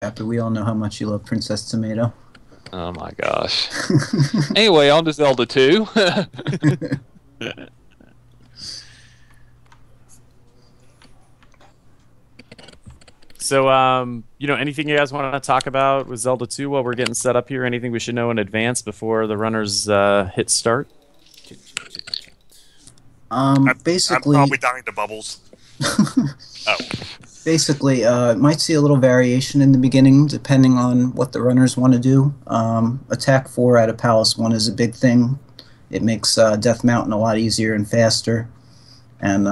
After we all know how much you love Princess Tomato. Oh my gosh. Anyway, on to Zelda 2. So, anything you guys want to talk about with Zelda 2 while we're getting set up here? Anything we should know in advance before the runners hit start? I'm Basically, probably dying to bubbles. Oh, basically, might see a little variation in the beginning depending on what the runners want to do. Attack 4 out of Palace 1 is a big thing. It makes Death Mountain a lot easier and faster. And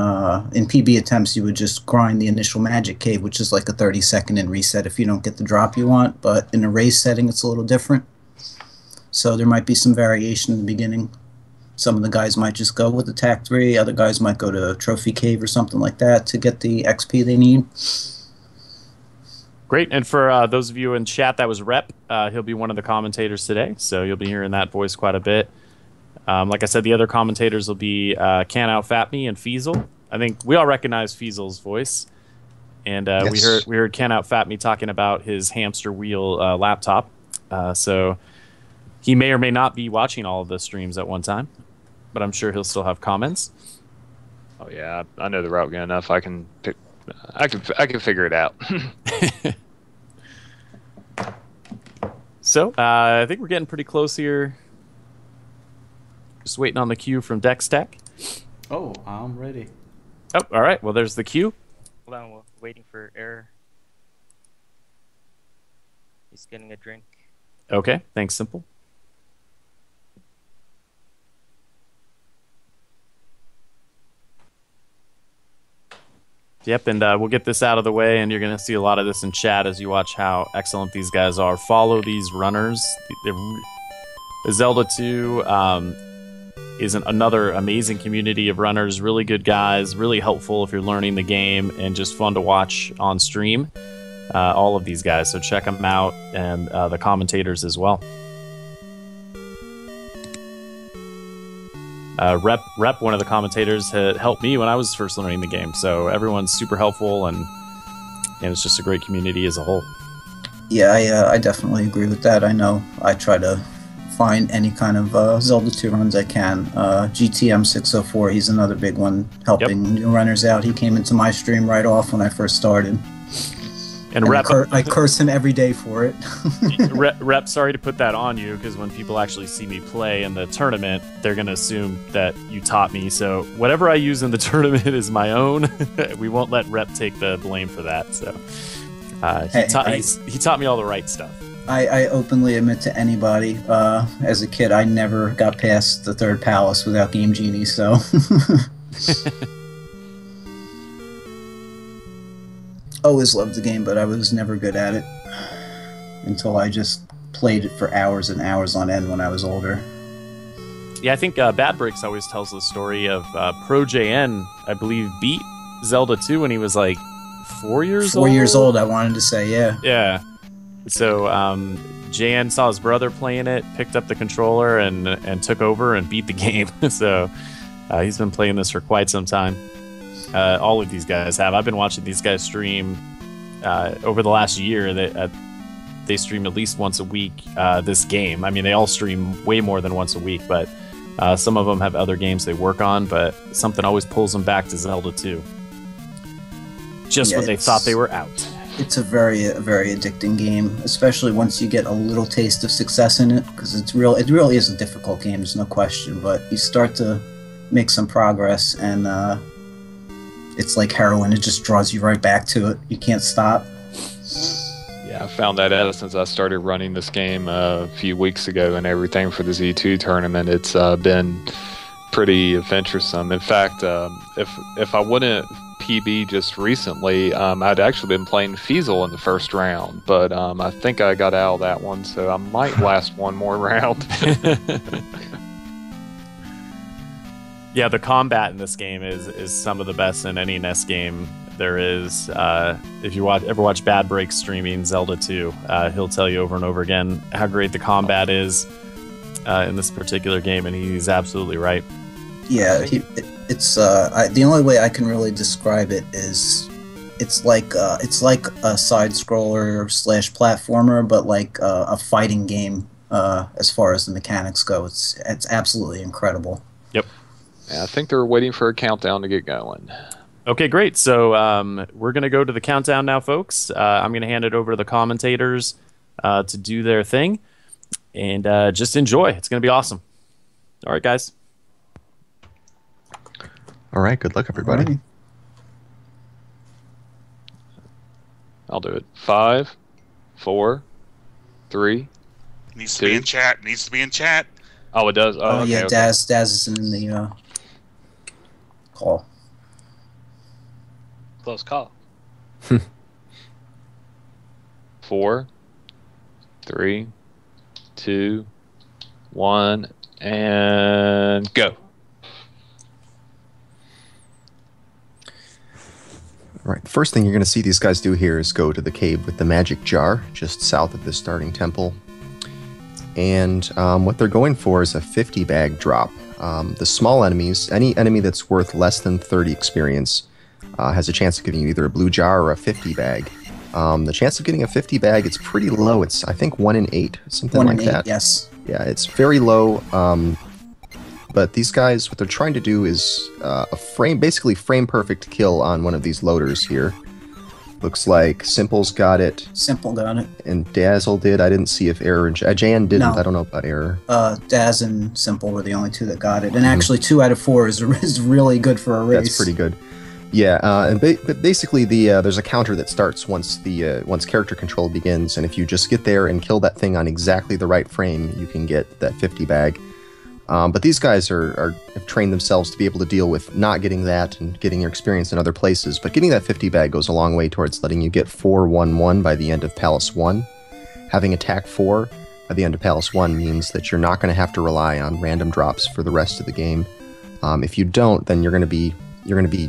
in PB attempts, you would just grind the initial magic cave, which is like a 30-second and reset if you don't get the drop you want. But in a race setting, it's a little different. So there might be some variation in the beginning. Some of the guys might just go with Attack 3. Other guys might go to Trophy Cave or something like that to get the XP they need. Great. And for those of you in chat, that was Rep. He'll be one of the commentators today, so you'll be hearing that voice quite a bit. Like I said, the other commentators will be Can't Out Fat Me and Feasel. I think we all recognize Feasel's voice. And Yes. we heard Can't Out Fat Me talking about his hamster wheel laptop. So he may or may not be watching all of the streams at one time, but I'm sure he'll still have comments. Oh yeah, I know the route good enough. I can pick. I can figure it out. So I think we're getting pretty close here. Just waiting on the cue from Dextech. Oh, I'm ready. Oh, all right. Well, there's the cue. Hold on, we're waiting for Air. He's getting a drink. Okay. Thanks, Simple. Yep, and we'll get this out of the way, and you're going to see a lot of this in chat as you watch how excellent these guys are. Follow these runners. The Zelda 2 is another amazing community of runners, really good guys, really helpful if you're learning the game, and just fun to watch on stream. All of these guys, so check them out, and the commentators as well. Rep, one of the commentators, had helped me when I was first learning the game. So everyone's super helpful, and it's just a great community as a whole. Yeah, I definitely agree with that. I know I try to find any kind of Zelda 2 runs I can. GTM 604, he's another big one, helping new runners out. He came into my stream right off when I first started. And Rep, I curse him every day for it. Rep, sorry to put that on you, because when people actually see me play in the tournament, they're going to assume that you taught me. So whatever I use in the tournament is my own. We won't let Rep take the blame for that. So he taught me all the right stuff. I openly admit to anybody, as a kid, I never got past the third palace without Game Genie, so... Always loved the game, but I was never good at it until I just played it for hours and hours on end when I was older. Yeah, I think Bad Bricks always tells the story of Pro JN, I believe, beat Zelda 2 when he was like 4 years old. 4 years old, I wanted to say, yeah. Yeah. So JN saw his brother playing it, picked up the controller, and took over and beat the game. So he's been playing this for quite some time. All of these guys have. I've been watching these guys stream over the last year. They stream at least once a week this game. I mean, they all stream way more than once a week, but some of them have other games they work on, but something always pulls them back to Zelda 2. Just when they thought they were out. It's a very addicting game, especially once you get a little taste of success in it, because it really is a difficult game, there's no question, but you start to make some progress, and it's like heroin. It just draws you right back to it. You can't stop. Yeah, I found that out since I started running this game a few weeks ago and everything for the Z2 tournament. It's been pretty adventuresome. In fact, if I wouldn't PB just recently, I'd actually been playing Feasel in the first round, but I think I got out of that one, so I might last one more round. Yeah, the combat in this game is some of the best in any NES game there is. If you ever watch Bad Break streaming Zelda 2, he'll tell you over and over again how great the combat is in this particular game, and he's absolutely right. Yeah, it's the only way I can really describe it is it's like a side scroller slash platformer, but like a fighting game as far as the mechanics go. It's absolutely incredible. Yep. Yeah, I think they're waiting for a countdown to get going. Okay, great. So we're going to go to the countdown now, folks. I'm going to hand it over to the commentators to do their thing. And just enjoy. It's going to be awesome. All right, guys. All right, good luck, everybody. Alrighty. I'll do it. 5, 4, 3. Needs to be in chat. Needs to be in chat. Oh, it does? Oh, okay, yeah, okay. Daz is in the call. Close call. 4, 3, 2, 1, and go. All right, the first thing you're going to see these guys do here is go to the cave with the magic jar, just south of the starting temple. And what they're going for is a 50 bag drop. The small enemies, any enemy that's worth less than 30 experience, has a chance of giving you either a blue jar or a 50 bag. The chance of getting a 50 bag, it's pretty low. It's, I think, 1 in 8, something 1 like in 8, that. yes. Yeah, it's very low. But these guys, what they're trying to do is basically frame perfect kill on one of these loaders here. Looks like Simple's got it. Simple got it. And Dazzle did. I didn't see if Error and Jan didn't. No. I don't know about Error. Daz and Simple were the only 2 that got it. And actually 2 out of 4 is really good for a race. That's pretty good. Yeah, and but basically there's a counter that starts once character control begins, and if you just get there and kill that thing on exactly the right frame, you can get that 50 bag. But these guys have trained themselves to be able to deal with not getting that and getting your experience in other places. But getting that 50 bag goes a long way towards letting you get 4-1-1 by the end of Palace 1. Having attack 4 by the end of Palace 1 means that you're not going to have to rely on random drops for the rest of the game. If you don't, then you're going to be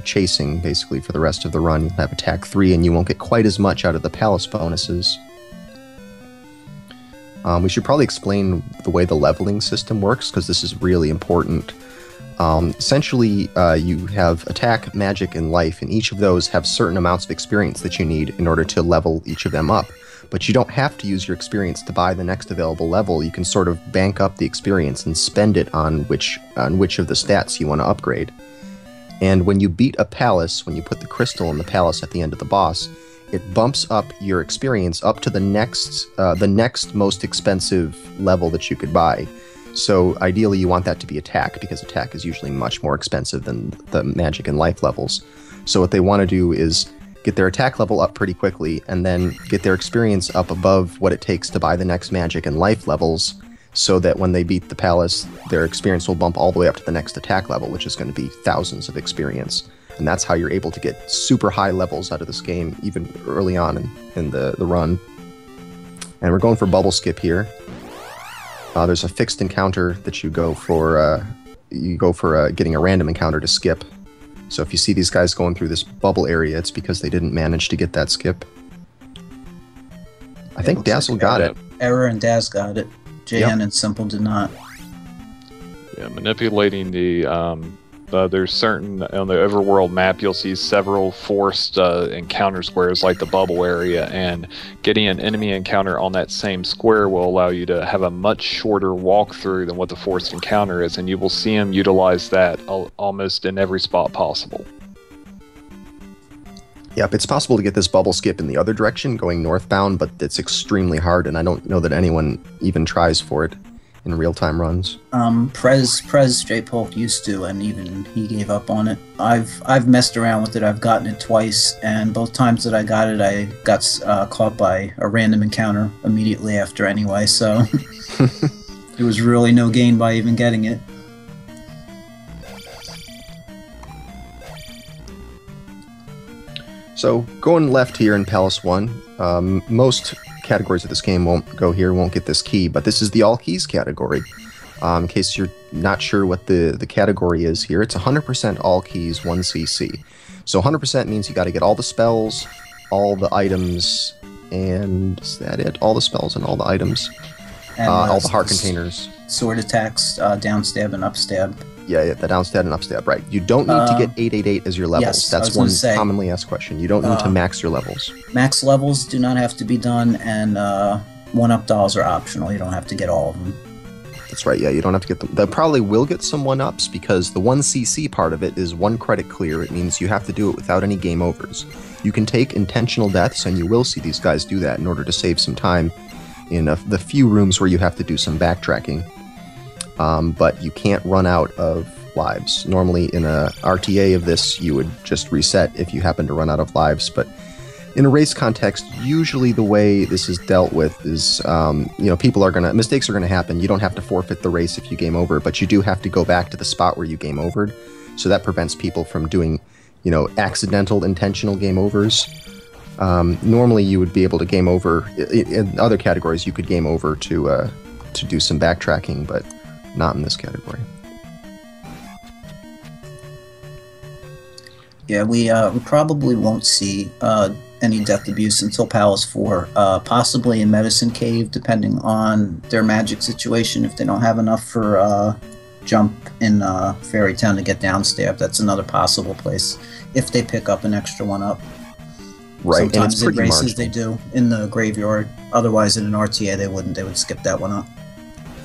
chasing basically for the rest of the run. You'll have attack 3 and you won't get quite as much out of the Palace bonuses. We should probably explain the way the leveling system works, because this is really important. Essentially, you have attack, magic, and life, and each of those have certain amounts of experience that you need in order to level each of them up. But you don't have to use your experience to buy the next available level. You can sort of bank up the experience and spend it on which of the stats you want to upgrade. And when you beat a palace, when you put the crystal in the palace at the end of the boss, it bumps up your experience up to the next most expensive level that you could buy. So ideally you want that to be attack, because attack is usually much more expensive than the magic and life levels. So what they want to do is get their attack level up pretty quickly, and then get their experience up above what it takes to buy the next magic and life levels, so that when they beat the palace, their experience will bump all the way up to the next attack level, which is going to be thousands of experience. And that's how you're able to get super high levels out of this game, even early on in the run. And we're going for bubble skip here. There's a fixed encounter that you go for getting a random encounter to skip. So if you see these guys going through this bubble area, it's because they didn't manage to get that skip. I think Dazzle got it. Error and Daz got it. Jan and Simple did not. Yeah, manipulating there's certain, on the overworld map, you'll see several forced encounter squares like the bubble area, and getting an enemy encounter on that same square will allow you to have a much shorter walkthrough than what the forced encounter is, and you will see them utilize that almost in every spot possible. Yep, it's possible to get this bubble skip in the other direction, going northbound, but it's extremely hard, and I don't know that anyone even tries for it in real-time runs. Prez J Polk used to, and even he gave up on it. I've messed around with it. I've gotten it twice, and both times that I got it, I got caught by a random encounter immediately after anyway, so there was really no gain by even getting it. So, going left here in Palace 1, most categories of this game won't go here, won't get this key, but this is the all keys category. In case you're not sure what the category is here, it's 100% all keys, 1cc. So 100% means you got to get all the spells, all the items, and is that it? All the spells and all the items. And all the heart containers. Sword attacks, down stab and up stab. Yeah, the downstab and upstab, right. You don't need to get 888 as your levels. Yes, I That's was gonna one say, commonly asked question. You don't need to max your levels. max levels do not have to be done, and 1-up dolls are optional. You don't have to get all of them. That's right, yeah, you don't have to get them. They probably will get some 1-ups because the 1cc part of it is 1 credit clear. It means you have to do it without any game overs. You can take intentional deaths, and you will see these guys do that in order to save some time in the few rooms where you have to do some backtracking. But you can't run out of lives. Normally in a RTA of this, you would just reset if you happen to run out of lives, but in a race context, usually the way this is dealt with is, mistakes are gonna happen. You don't have to forfeit the race if you game over, but you do have to go back to the spot where you game overed. So that prevents people from doing, accidental, intentional game overs. Normally you would be able to game over, in other categories you could game over to do some backtracking, but not in this category. Yeah, we probably won't see any death abuse until Palace 4, possibly in Medicine Cave, depending on their magic situation. If they don't have enough for jump in Fairy Town to get downstab, that's another possible place if they pick up an extra 1-up. Right, Sometimes and it's pretty in races marginal. they do in the graveyard. Otherwise, in an RTA they wouldn't. They would skip that 1-up.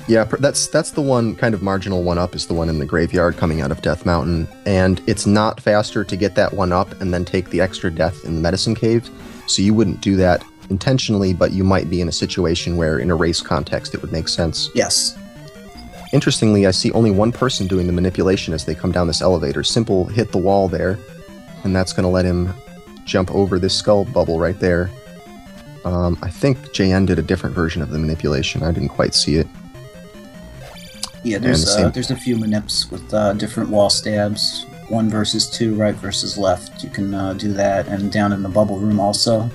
Yeah, that's the one kind of marginal 1-up is the one in the graveyard coming out of Death Mountain, and it's not faster to get that 1-up and then take the extra death in the Medicine Cave, so you wouldn't do that intentionally, but you might be in a situation where in a race context it would make sense. Yes. Interestingly, I see only one person doing the manipulation as they come down this elevator. Simple hit the wall there, and that's going to let him jump over this skull bubble right there. I think JN did a different version of the manipulation. I didn't quite see it. Yeah, there's a few manips with different wall stabs. 1 versus 2, right versus left. You can do that, and down in the bubble room also.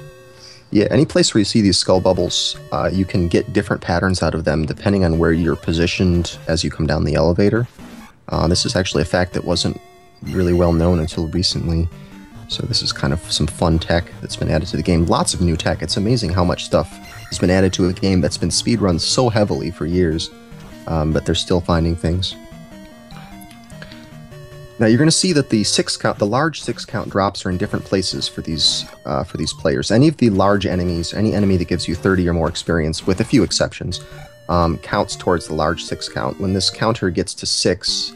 Yeah, any place where you see these skull bubbles, you can get different patterns out of them depending on where you're positioned as you come down the elevator. This is actually a fact that wasn't really well known until recently. So this is kind of some fun tech that's been added to the game. Lots of new tech. It's amazing how much stuff has been added to a game that's been speedrun so heavily for years. But they're still finding things. Now you're going to see that the large 6-count drops are in different places for these players. Any of the large enemies, any enemy that gives you 30 or more experience, with a few exceptions, counts towards the large 6-count. When this counter gets to 6,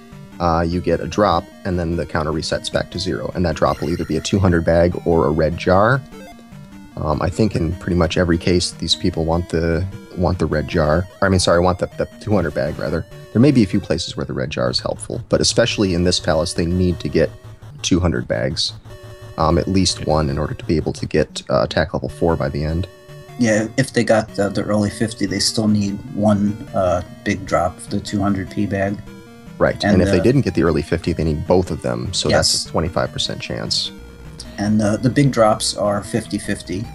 you get a drop, and then the counter resets back to 0, and that drop will either be a 200 bag or a red jar. I think in pretty much every case, these people want the red jar. Want the 200 bag, rather. There may be a few places where the red jar is helpful, but especially in this palace, they need to get 200 bags. At least 1 in order to be able to get attack level 4 by the end. Yeah, if they got the early 50, they still need 1 big drop for the 200p bag. Right, and if they didn't get the early 50, they need both of them, so yes. That's a 25% chance. And the big drops are 50-50.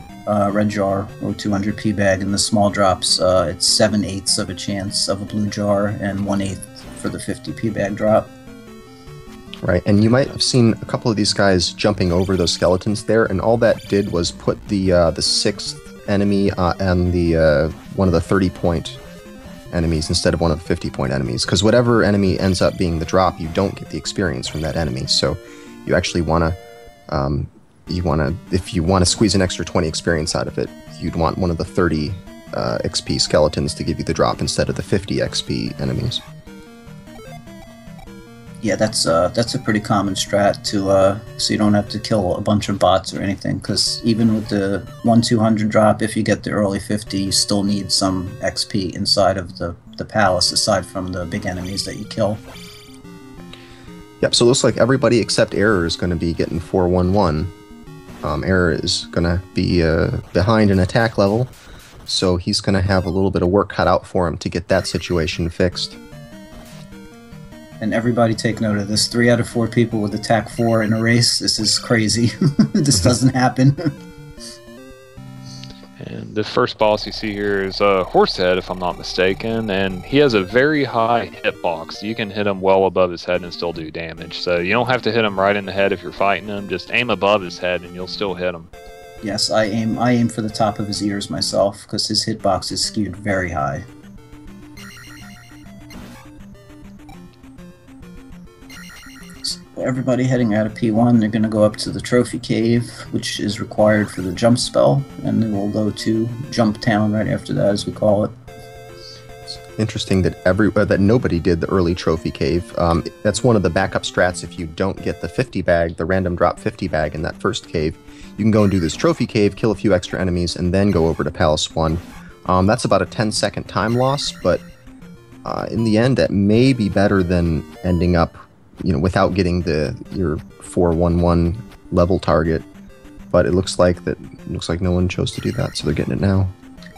Red jar or 200p bag, and the small drops, it's 7/8 of a chance of a blue jar and 1/8 for the 50p bag drop. Right, and you might have seen a couple of these guys jumping over those skeletons there, and all that did was put the 6th enemy and the one of the 30-point enemies instead of one of the 50-point enemies, because whatever enemy ends up being the drop, you don't get the experience from that enemy. So you actually want to if you want to squeeze an extra 20 experience out of it, you'd want one of the 30 XP skeletons to give you the drop instead of the 50 XP enemies. Yeah, that's a pretty common strat to so you don't have to kill a bunch of bots or anything, because even with the 1/200 drop, if you get the early 50, you still need some XP inside of the palace, aside from the big enemies that you kill. Yep, so it looks like everybody except Error is going to be getting 411. Error is going to be behind an attack level, so he's going to have a little bit of work cut out for him to get that situation fixed. And everybody take note of this. 3 out of 4 people with attack 4 in a race. This is crazy. This doesn't happen. And the first boss you see here is Horsehead, if I'm not mistaken, and he has a very high hitbox. You can hit him well above his head and still do damage. So you don't have to hit him right in the head if you're fighting him. Just aim above his head and you'll still hit him. Yes, I aim for the top of his ears myself, because his hitbox is skewed very high. everybody heading out of P1, they're going to go up to the Trophy Cave, which is required for the jump spell, and then we'll go to Jump Town right after that, as we call it. Interesting that that nobody did the early Trophy Cave. That's one of the backup strats. If you don't get the 50 bag, the random drop 50 bag in that first cave, you can go and do this Trophy Cave, kill a few extra enemies, and then go over to Palace 1. That's about a 10-second time loss, but in the end, that may be better than ending up, without getting your 411 level target. But it looks like no one chose to do that, so they're getting it now.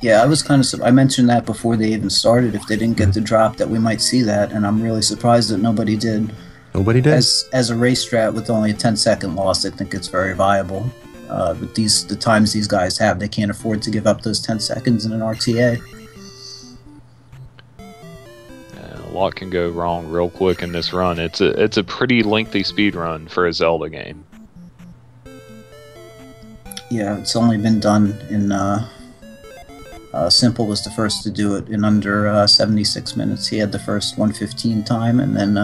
Yeah, I was I mentioned that before they even started. If they didn't get the drop, that we might see that, and I'm really surprised that nobody did. Nobody did. As a race strat with only a 10-second loss, I think it's very viable. With the times these guys have, they can't afford to give up those 10 seconds in an RTA. A lot can go wrong real quick in this run. It's a pretty lengthy speed run for a Zelda game. Yeah, it's only been done in. Simple was the first to do it in under 76 minutes. He had the first 1:15 time, and then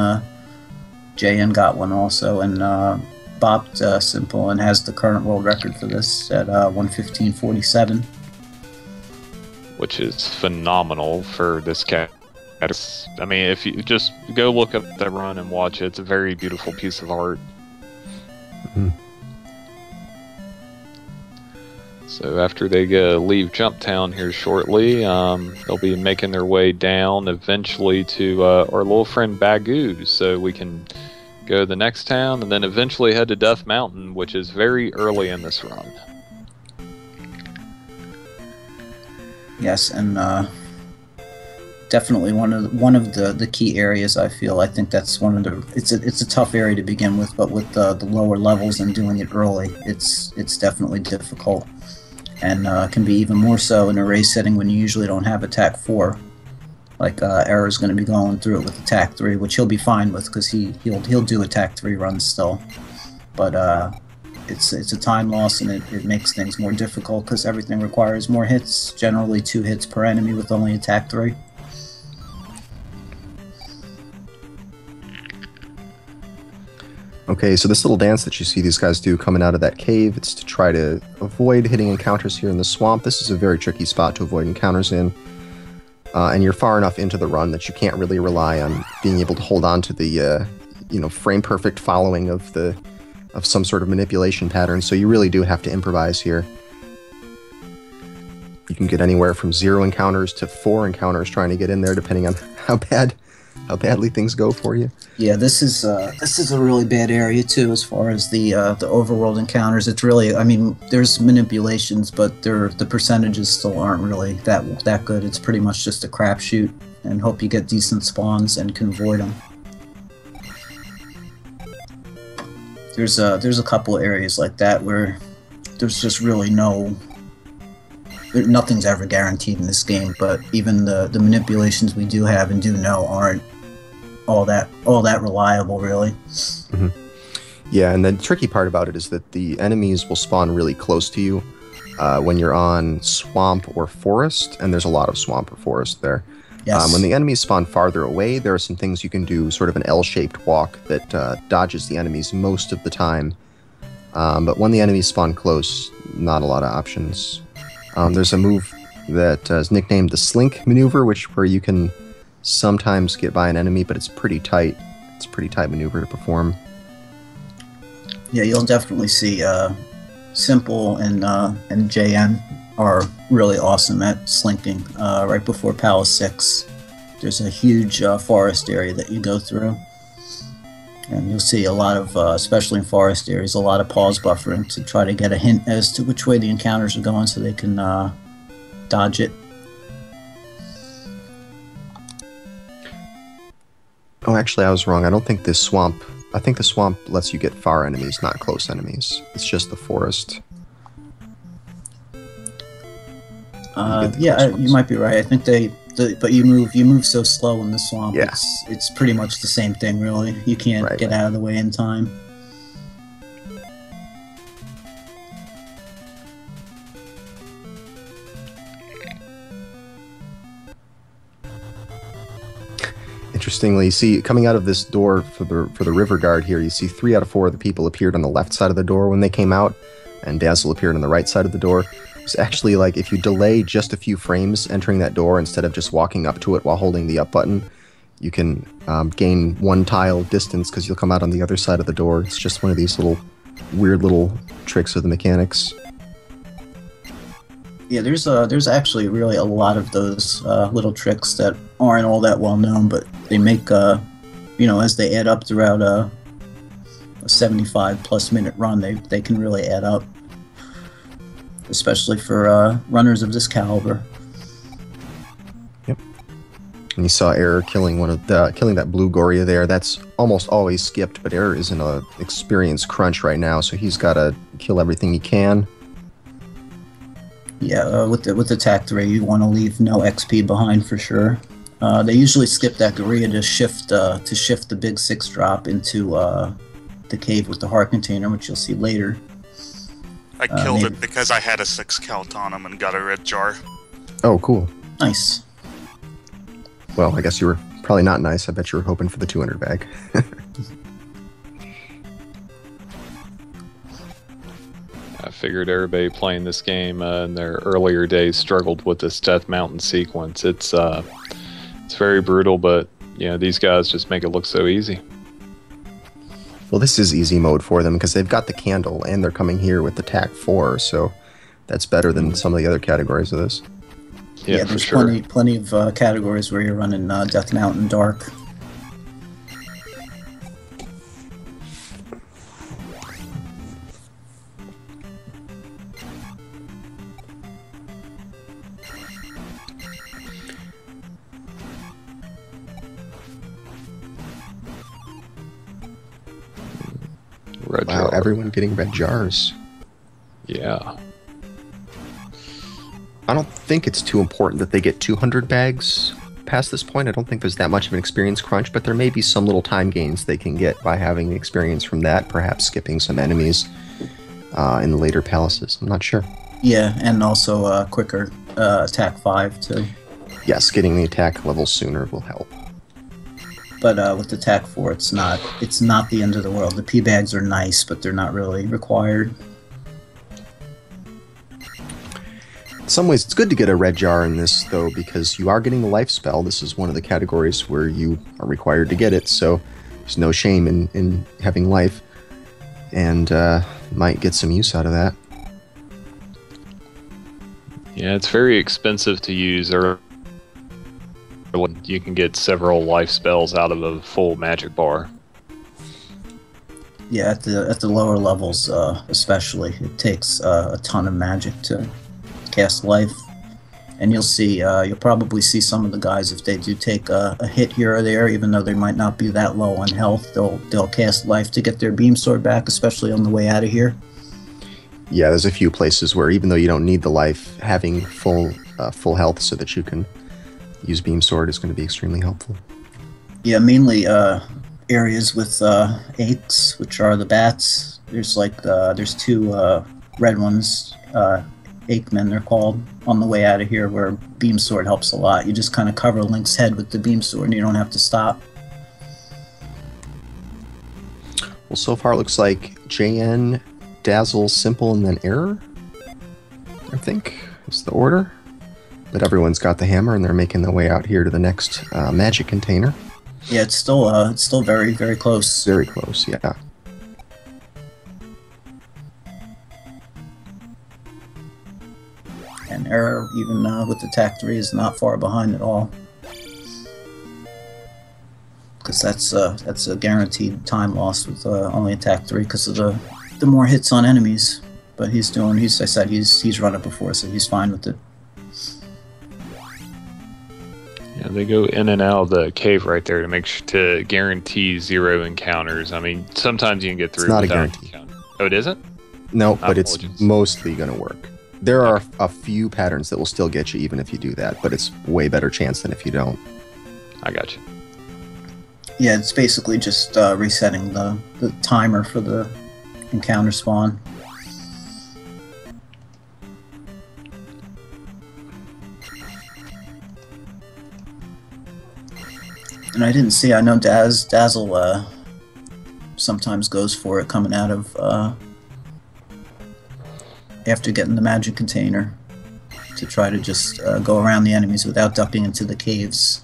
JN got one also, and bopped Simple and has the current world record for this at 1:15:47. Which is phenomenal for this cat. I mean, if you just go look up the run and watch it, it's a very beautiful piece of art. Mm-hmm. So after they leave Jump Town here shortly, they'll be making their way down eventually to our little friend Bagoo, so we can go to the next town and then eventually head to Death Mountain, which is very early in this run. Yes, and definitely one of the key areas. I feel. I think that's one of the. It's a tough area to begin with, but with the lower levels and doing it early, it's definitely difficult. And can be even more so in a race setting when you usually don't have attack 4. Like Error's going to be going through it with attack 3, which he'll be fine with because he'll do attack 3 runs still. But it's a time loss, and it makes things more difficult because everything requires more hits. Generally 2 hits per enemy with only attack 3. Okay, so this little dance that you see these guys do coming out of that cave, it's to try to avoid hitting encounters here in the swamp. This is a very tricky spot to avoid encounters in. And you're far enough into the run that you can't really rely on being able to hold on to the, frame-perfect following of some sort of manipulation pattern, so you really do have to improvise here. You can get anywhere from 0 encounters to 4 encounters trying to get in there, depending on how badly things go for you. Yeah, this is a really bad area too, as far as the overworld encounters. It's really, I mean, there's manipulations, but the percentages still aren't really that good. It's pretty much just a crapshoot, and hope you get decent spawns and can avoid them. There's a couple areas like that where there's just really nothing's ever guaranteed in this game, but even the manipulations we do have and do know aren't all that reliable, really. Mm-hmm. Yeah, and the tricky part about it is that the enemies will spawn really close to you when you're on swamp or forest, and there's a lot of swamp or forest there. Yes. When the enemies spawn farther away, there are some things you can do, sort of an L-shaped walk that dodges the enemies most of the time. But when the enemies spawn close, not a lot of options. There's a move that is nicknamed the Slink maneuver, where you can sometimes get by an enemy, but it's pretty tight. It's a pretty tight maneuver to perform. Yeah, you'll definitely see Simple and JN are really awesome at slinking. Right before Palace 6, there's a huge forest area that you go through. And you'll see a lot of, especially in forest areas, a lot of pause buffering to try to get a hint as to which way the encounters are going so they can dodge it. Oh, actually, I was wrong. I don't think this swamp... I think the swamp lets you get far enemies, not close enemies. It's just the forest. Yeah, you might be right. I think but you move so slow in the swamp. Yeah. It's pretty much the same thing, really. You can't get out of the way in time. Interestingly, you see coming out of this door for the river guard here, you see 3 out of 4 of the people appeared on the left side of the door when they came out, and Dazzle appeared on the right side of the door. It's actually like if you delay just a few frames entering that door instead of just walking up to it while holding the up button, you can gain 1 tile distance because you'll come out on the other side of the door. It's just one of these little weird little tricks of the mechanics. Yeah, there's actually really a lot of those little tricks that aren't all that well known, but they make as they add up throughout a 75+ minute run, they can really add up, especially for runners of this caliber. Yep. And you saw Error killing killing that blue Goria there. That's almost always skipped, but Error is in a experience crunch right now, so he's got to kill everything he can. Yeah, with the TAC 3, you want to leave no XP behind for sure. They usually skip that Goria to shift the big 6 drop into the cave with the heart container, which you'll see later. I killed it because I had a 6 count on him and got a red jar. Oh, cool. Nice. Well, I guess you were probably not nice. I bet you were hoping for the 200 bag. I figured everybody playing this game in their earlier days struggled with this Death Mountain sequence. It's very brutal, but these guys just make it look so easy. Well, this is easy mode for them because they've got the candle and they're coming here with the TAC 4, so that's better than some of the other categories of this. Yeah, there's for sure. plenty of categories where you're running Death Mountain Dark. Red Wow, jar. everyone getting red jars. Yeah. I don't think it's too important that they get 200 bags past this point. I don't think there's that much of an experience crunch, but there may be some little time gains they can get by having the experience from that, perhaps skipping some enemies in the later palaces. I'm not sure. Yeah, and also quicker attack 5 too. Yes, getting the attack level sooner will help. But with the attack 4, it's not the end of the world. The P bags are nice, but they're not really required. In some ways, it's good to get a red jar in this, though, because you are getting the life spell. This is one of the categories where you are required to get it, so there's no shame in having life, and might get some use out of that. Yeah, it's very expensive to use, or you can get several life spells out of a full magic bar. Yeah, at the lower levels, especially, it takes a ton of magic to cast life, and you'll probably see some of the guys, if they do take a hit here or there, even though they might not be that low on health, they'll cast life to get their beam sword back, especially on the way out of here. Yeah, there's a few places where even though you don't need the life, having full health so that you can use beam sword is going to be extremely helpful. Yeah, mainly areas with aches, which are the bats. There's 2 red ones, Aikmen they're called, on the way out of here, where beam sword helps a lot. You just kind of cover Link's head with the beam sword and you don't have to stop. Well, so far it looks like JN, Dazzle, Simple, and then Error, I think, is the order. But everyone's got the hammer and they're making their way out here to the next magic container. Yeah, it's still very, very close. Very close, yeah. And Error, even with attack 3, is not far behind at all. Because that's a guaranteed time loss with only attack 3 because of the more hits on enemies. But he's run it before, so he's fine with it. Yeah, they go in and out of the cave right there to guarantee 0 encounters. I mean, sometimes you can get through. It's not a without guarantee. encounter. Oh, it isn't? No, but it's Apologies. mostly going to work. There are a few patterns that will still get you even if you do that, but it's way better chance than if you don't. I got you. Yeah, it's basically just resetting the timer for the encounter spawn. And I didn't see. I know Dazzle sometimes goes for it coming out of after getting the magic container to try to just go around the enemies without ducking into the caves.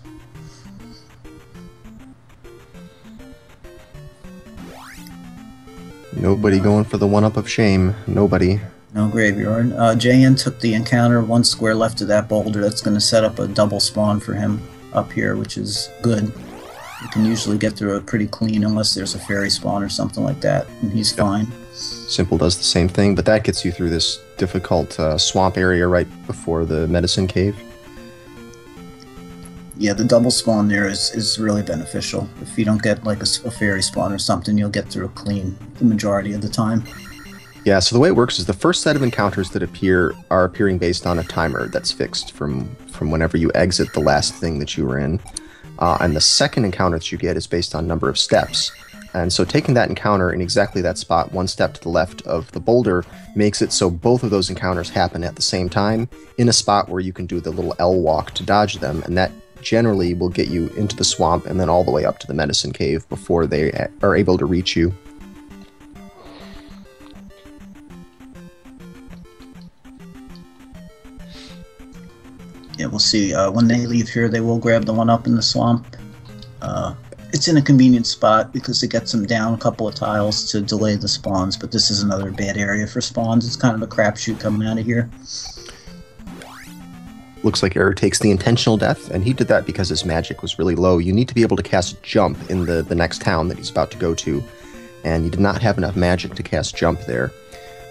Nobody going for the one-up of shame. Nobody. No graveyard. JN took the encounter, 1 square left of that boulder. That's going to set up a double spawn for him up here, which is good. You can usually get through it pretty clean unless there's a fairy spawn or something like that, and he's fine. Simple does the same thing, but that gets you through this difficult swamp area right before the medicine cave. Yeah, the double spawn there is really beneficial. If you don't get like a fairy spawn or something, you'll get through it clean the majority of the time. Yeah, so the way it works is the first set of encounters that appear are appearing based on a timer that's fixed from whenever you exit the last thing that you were in. And the second encounter that you get is based on number of steps. And so taking that encounter in exactly that spot, 1 step to the left of the boulder, makes it so both of those encounters happen at the same time in a spot where you can do the little L walk to dodge them, and that generally will get you into the swamp and then all the way up to the medicine cave before they are able to reach you. Yeah, we'll see. When they leave here, they will grab the one up in the swamp. It's in a convenient spot because it gets them down a couple of tiles to delay the spawns, but this is another bad area for spawns. It's kind of a crapshoot coming out of here. Looks like Error takes the intentional death, and he did that because his magic was really low. You need to be able to cast Jump in the next town that he's about to go to, and he did not have enough magic to cast Jump there.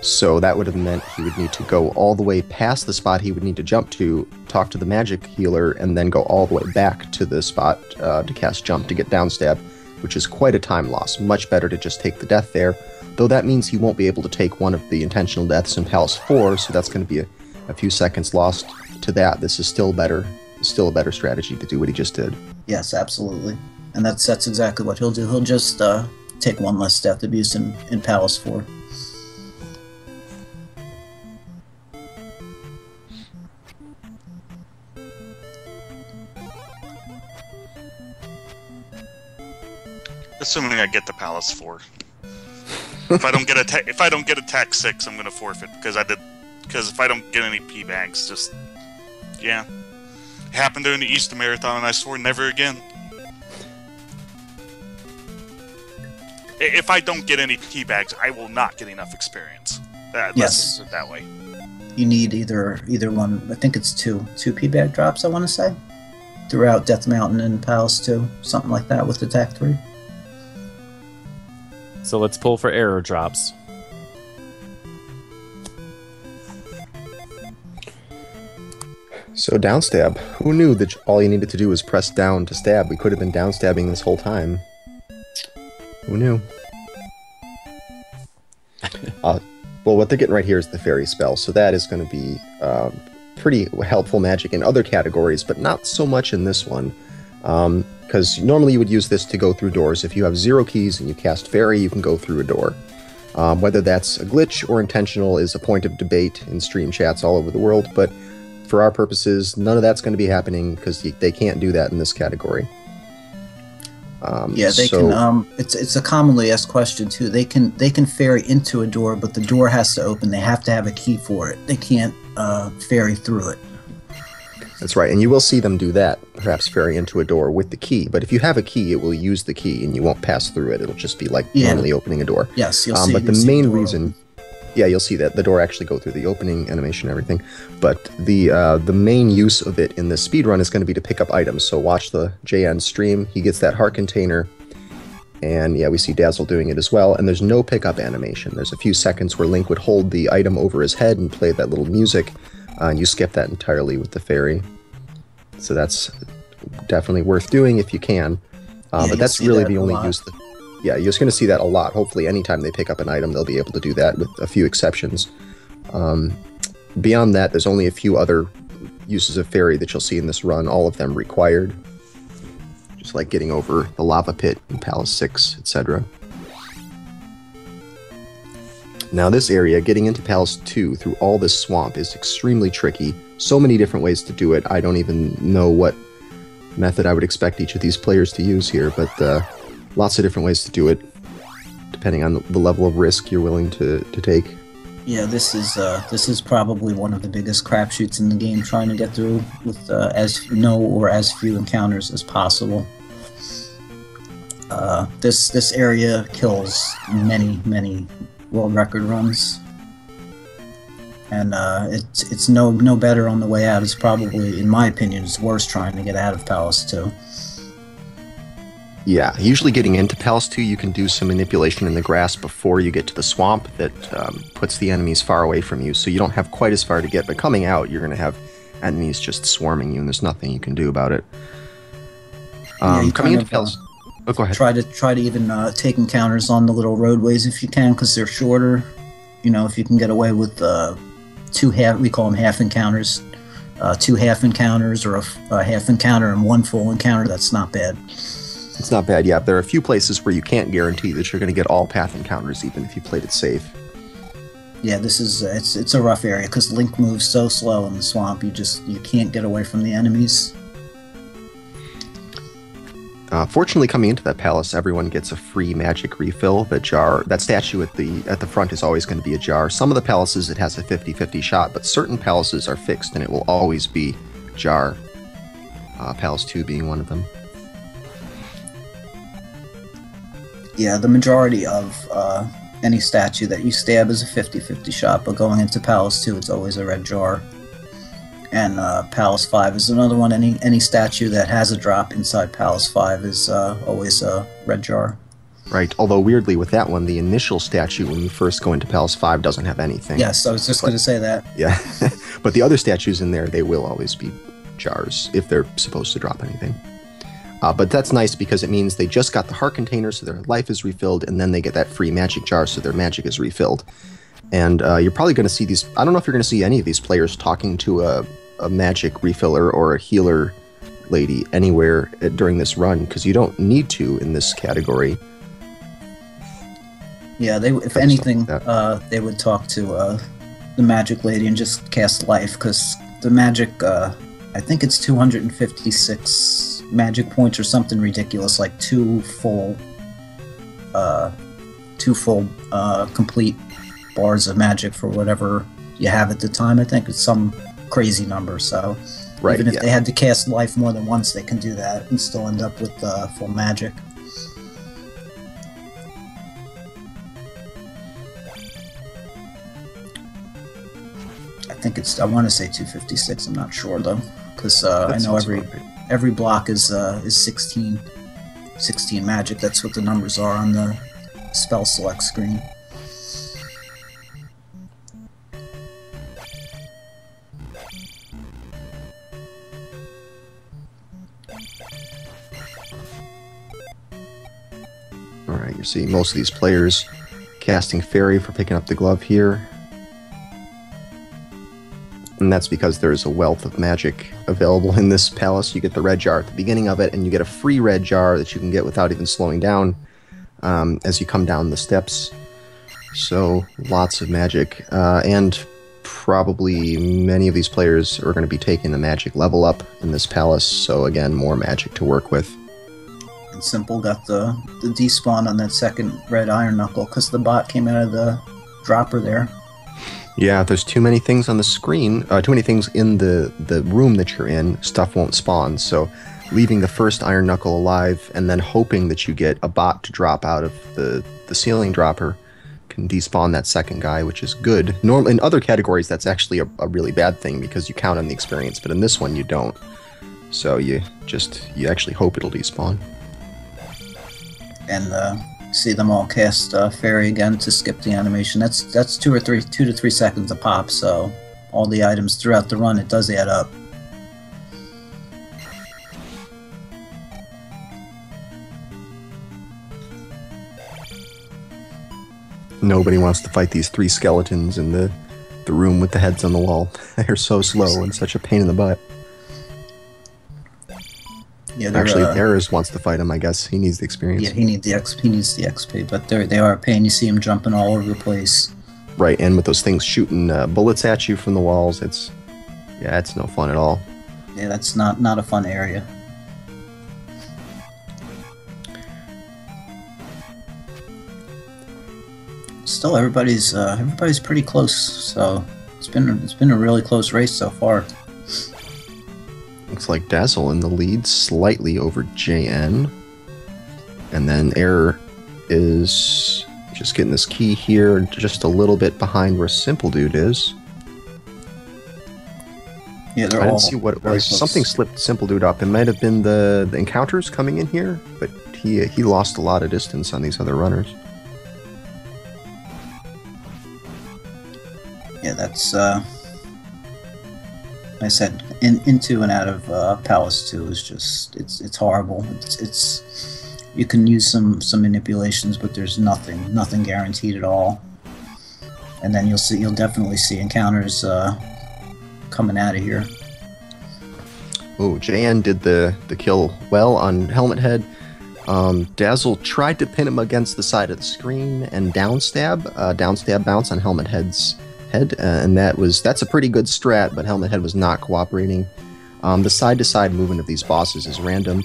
So that would have meant he would need to go all the way past the spot he would need to jump to, talk to the magic healer, and then go all the way back to the spot to cast Jump to get downstab, which is quite a time loss. Much better to just take the death there, though that means he won't be able to take one of the intentional deaths in Palace 4, so that's going to be a few seconds lost to that. This is still a better strategy to do what he just did. Yes, absolutely. And that's exactly what he'll do. He'll just take 1 less death abuse in Palace 4. Assuming I get the Palace 4. If I don't get attack 6, I'm gonna forfeit because if I don't get any P bags, just yeah. It happened during the Easter Marathon, and I swore never again. If I don't get any P bags, I will not get enough experience. Let's put it that way. You need either one. I think it's two P bag drops. I want to say throughout Death Mountain and Palace 2, something like that with attack 3. So let's pull for error drops. So downstab. Who knew that all you needed to do was press down to stab? We could have been downstabbing this whole time. Who knew? Well, what they're getting right here is the fairy spell, so that is going to be pretty helpful magic in other categories, but not so much in this one. Because normally you would use this to go through doors. If you have 0 keys and you cast fairy, you can go through a door. Whether that's a glitch or intentional is a point of debate in stream chats all over the world, but for our purposes, none of that's going to be happening because they can't do that in this category. Yeah, they can. It's a commonly asked question too. They can fairy into a door, but the door has to open. They have to have a key for it. They can't fairy through it. That's right, and you will see them do that, perhaps fairy into a door with the key. But if you have a key, it will use the key, and you won't pass through it. It'll just be like normally opening a door. Yes, you'll see. But the main reason, yeah, you'll see that the door actually go through the opening animation and everything. But the main use of it in the speedrun is going to be to pick up items. So watch the JN stream. He gets that heart container, and yeah, we see Dazzle doing it as well. And there's no pickup animation. There's a few seconds where Link would hold the item over his head and play that little music. And you skip that entirely with the fairy. So that's definitely worth doing if you can. But that's really the only use. Yeah, you're just going to see that a lot. Hopefully anytime they pick up an item, they'll be able to do that with a few exceptions. Beyond that, there's only a few other uses of fairy that you'll see in this run, all of them required. Just like getting over the lava pit in Palace 6, etc. Now this area, getting into Palace 2 through all this swamp is extremely tricky. So many different ways to do it. I don't even know what method I would expect each of these players to use here, but lots of different ways to do it, depending on the level of risk you're willing to take. Yeah, this is probably one of the biggest crapshoots in the game, trying to get through with as few encounters as possible. This area kills many world record runs, and it's no better on the way out. It's probably, in my opinion, it's worse trying to get out of Palace 2. Yeah, usually getting into Palace 2, you can do some manipulation in the grass before you get to the swamp that puts the enemies far away from you, so you don't have quite as far to get, but coming out, you're going to have enemies just swarming you, and there's nothing you can do about it. Coming into Palace... Oh, go ahead. Try to even take encounters on the little roadways if you can, because they're shorter. You know, if you can get away with we call them half encounters, 2 half encounters, or a half encounter and 1 full encounter, that's not bad. It's not bad, yeah. There are a few places where you can't guarantee that you're going to get all path encounters, even if you played it safe. Yeah, this is it's a rough area because Link moves so slow in the swamp. You can't get away from the enemies. Fortunately, coming into that palace, everyone gets a free magic refill. That statue at the front is always going to be a jar. Some of the palaces it has a 50-50 shot, but certain palaces are fixed and it will always be jar. Palace 2 being one of them. Yeah, the majority of any statue that you stab is a 50-50 shot, but going into Palace 2, it's always a red jar. And Palace 5 is another one. Any statue that has a drop inside Palace 5 is always a red jar. Right, although weirdly with that one, the initial statue when you first go into Palace 5 doesn't have anything. Yes, I was just going to say that. Yeah, but the other statues in there, they will always be jars if they're supposed to drop anything. But that's nice because it means they just got the heart container, so their life is refilled, and then they get that free magic jar, so their magic is refilled. And you're probably going to see these... I don't know if you're going to see any of these players talking to a magic refiller or a healer lady anywhere during this run, because you don't need to in this category. Yeah, if anything, they would talk to the magic lady and just cast life, because the magic... I think it's 256 magic points or something ridiculous, like 2 full complete bars of magic for whatever you have at the time. I think it's some crazy number, so right, even if they had to cast life more than once, they can do that and still end up with full magic. I want to say 256. I'm not sure though, because I know every block is 16 magic. That's what the numbers are on the spell select screen. All right, you're seeing most of these players casting Fairy for picking up the glove here. And that's because there's a wealth of magic available in this palace. You get the red jar at the beginning of it, and you get a free red jar that you can get without even slowing down as you come down the steps. So, lots of magic. And probably many of these players are going to be taking the magic level up in this palace. So, again, more magic to work with. And Simple got the despawn on that second red iron knuckle because the bot came out of the dropper there. Yeah, if there's too many things on the screen, too many things in the room that you're in, stuff won't spawn. So leaving the first iron knuckle alive and then hoping that you get a bot to drop out of the ceiling dropper can despawn that second guy, which is good. In other categories, that's actually a really bad thing because you count on the experience, but in this one you don't. So you actually hope it'll despawn. And see them all cast Fairy again to skip the animation. That's 2 to 3 seconds a pop, so all the items throughout the run, it does add up. Nobody wants to fight these 3 skeletons in the room with the heads on the wall. They're so slow and such a pain in the butt. Yeah, actually, Eris wants to fight him, I guess. He needs the experience. Yeah, he needs the XP, but they are a pain. You see him jumping all over the place. Right, and with those things shooting bullets at you from the walls, it's no fun at all. Yeah, that's not a fun area. still everybody's pretty close. So it's been a really close race so far. Looks like Dazzle in the lead, slightly over JN. And then Error is just getting this key here, just a little bit behind where Simple Dude is. Yeah, they're I all didn't see what it very was. close. Something slipped Simple Dude up. It might have been the encounters coming in here, but he lost a lot of distance on these other runners. Yeah, that's I said into and out of Palace 2 is just it's horrible. It's you can use some manipulations, but there's nothing guaranteed at all. And then you'll definitely see encounters coming out of here. Oh, JN did the kill well on Helmet Head. Dazzle tried to pin him against the side of the screen and downstab bounce on Helmet Head's head, and that's a pretty good strat, but Helmet Head was not cooperating. The side-to-side movement of these bosses is random.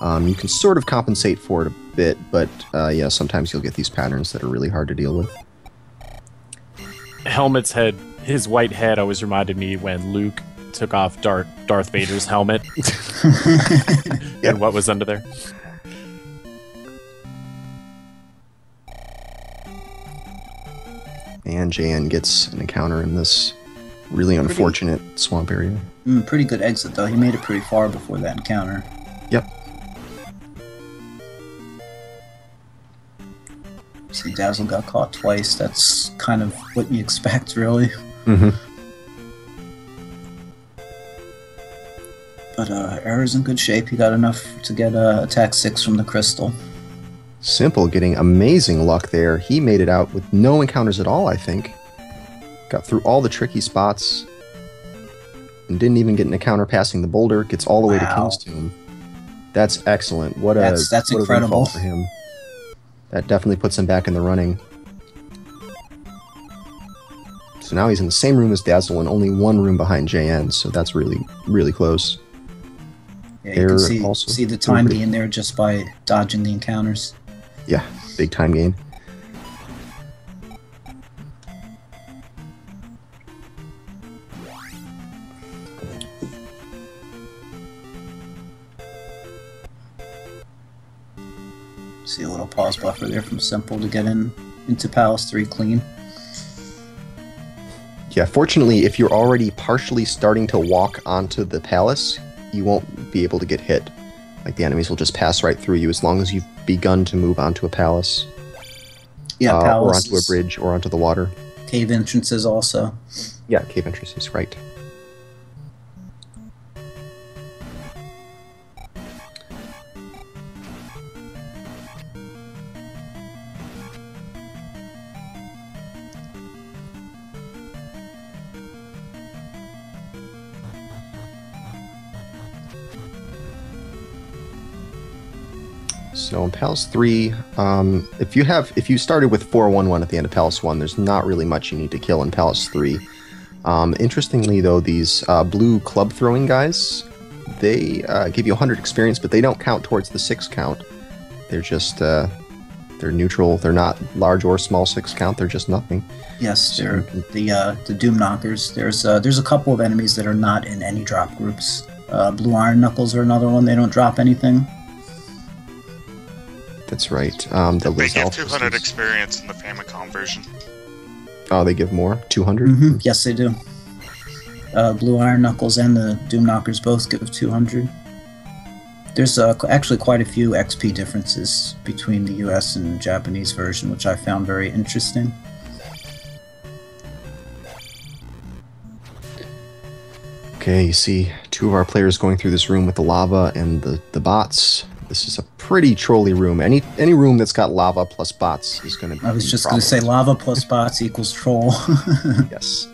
You can sort of compensate for it a bit, but yeah, sometimes you'll get these patterns that are really hard to deal with. Helmet's head, his white head always reminded me when Luke took off Darth Vader's helmet and what was under there. And JN gets an encounter in this really unfortunate swamp area. Pretty good exit though. He made it pretty far before that encounter. Yep. See, Dazzle got caught twice. That's kind of what you expect, really. Mm-hmm. But Error's in good shape. He got enough to get attack 6 from the crystal. Simple getting amazing luck there. He made it out with no encounters at all, I think. Got through all the tricky spots and didn't even get an encounter passing the boulder. Gets all the way to King's Tomb. That's excellent. That's what incredible a windfall for him. That definitely puts him back in the running. So now he's in the same room as Dazzle and only one room behind JN, so that's really, really close. Yeah, you can see the time gain there just by dodging the encounters. Yeah, big time gain. See a little pause buffer there from Simple to get into Palace 3 clean. Yeah, fortunately, if you're already partially starting to walk onto the palace, you won't be able to get hit. Like, the enemies will just pass right through you as long as you've begun to move onto a palace. Yeah, or onto a bridge, or onto the water. Cave entrances also. Yeah, cave entrances, right. So in Palace 3, if you started with 411 at the end of Palace 1, there's not really much you need to kill in Palace 3. Interestingly, though, these blue club throwing guys, they give you 100 experience, but they don't count towards the 6 count. They're just they're neutral. They're not large or small 6 count. They're just nothing. Yes, they're the Doom Knockers. There's a couple of enemies that are not in any drop groups. Blue Iron Knuckles are another one. They don't drop anything. That's right. They give 200 experience in the Famicom version. Oh, they give more? 200? Mm-hmm. Yes, they do. Blue Iron Knuckles and the Doom Knockers both give 200. There's actually quite a few XP differences between the US and Japanese version, which I found very interesting. Okay, you see 2 of our players going through this room with the lava and the bots. This is a pretty trolly room. Any room that's got lava plus bots is going to be. I was just going to say lava plus bots equals troll. Yes.